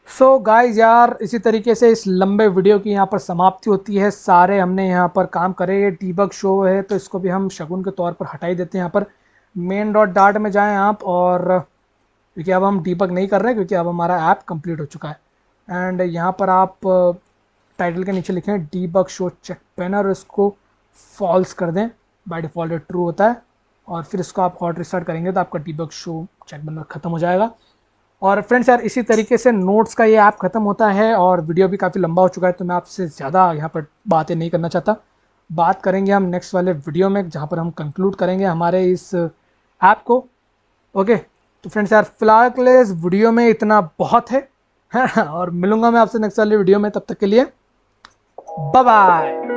सो गाइज यार, इसी तरीके से इस लंबे वीडियो की यहाँ पर समाप्ति होती है। सारे हमने यहाँ पर काम करे, ये डीबग शो है तो इसको भी हम शगुन के तौर पर हटा ही देते हैं। यहाँ पर मेन डॉट डार्ट में जाएं आप, और क्योंकि अब हम डीबग नहीं कर रहे हैं, क्योंकि अब हमारा ऐप कंप्लीट हो चुका है। एंड यहाँ पर आप टाइटल के नीचे लिखें डीबग शो चेक पैनर, इसको फॉल्स कर दें, बाय डिफ़ॉल्ट ट्रू होता है। और फिर इसको आप हॉट रिस्टार्ट करेंगे तो आपका डीबग शो चेक पैनर खत्म हो जाएगा। और फ्रेंड्स यार, इसी तरीके से नोट्स का ये ऐप खत्म होता है, और वीडियो भी काफ़ी लंबा हो चुका है तो मैं आपसे ज़्यादा यहाँ पर बातें नहीं करना चाहता। बात करेंगे हम नेक्स्ट वाले वीडियो में, जहाँ पर हम कंक्लूड करेंगे हमारे इस ऐप को। ओके, तो फ्रेंड्स यार, फिलहाल के लिए इस वीडियो में इतना बहुत है और मिलूंगा मैं आपसे नेक्स्ट वाले वीडियो में। तब तक के लिए बाय बाय।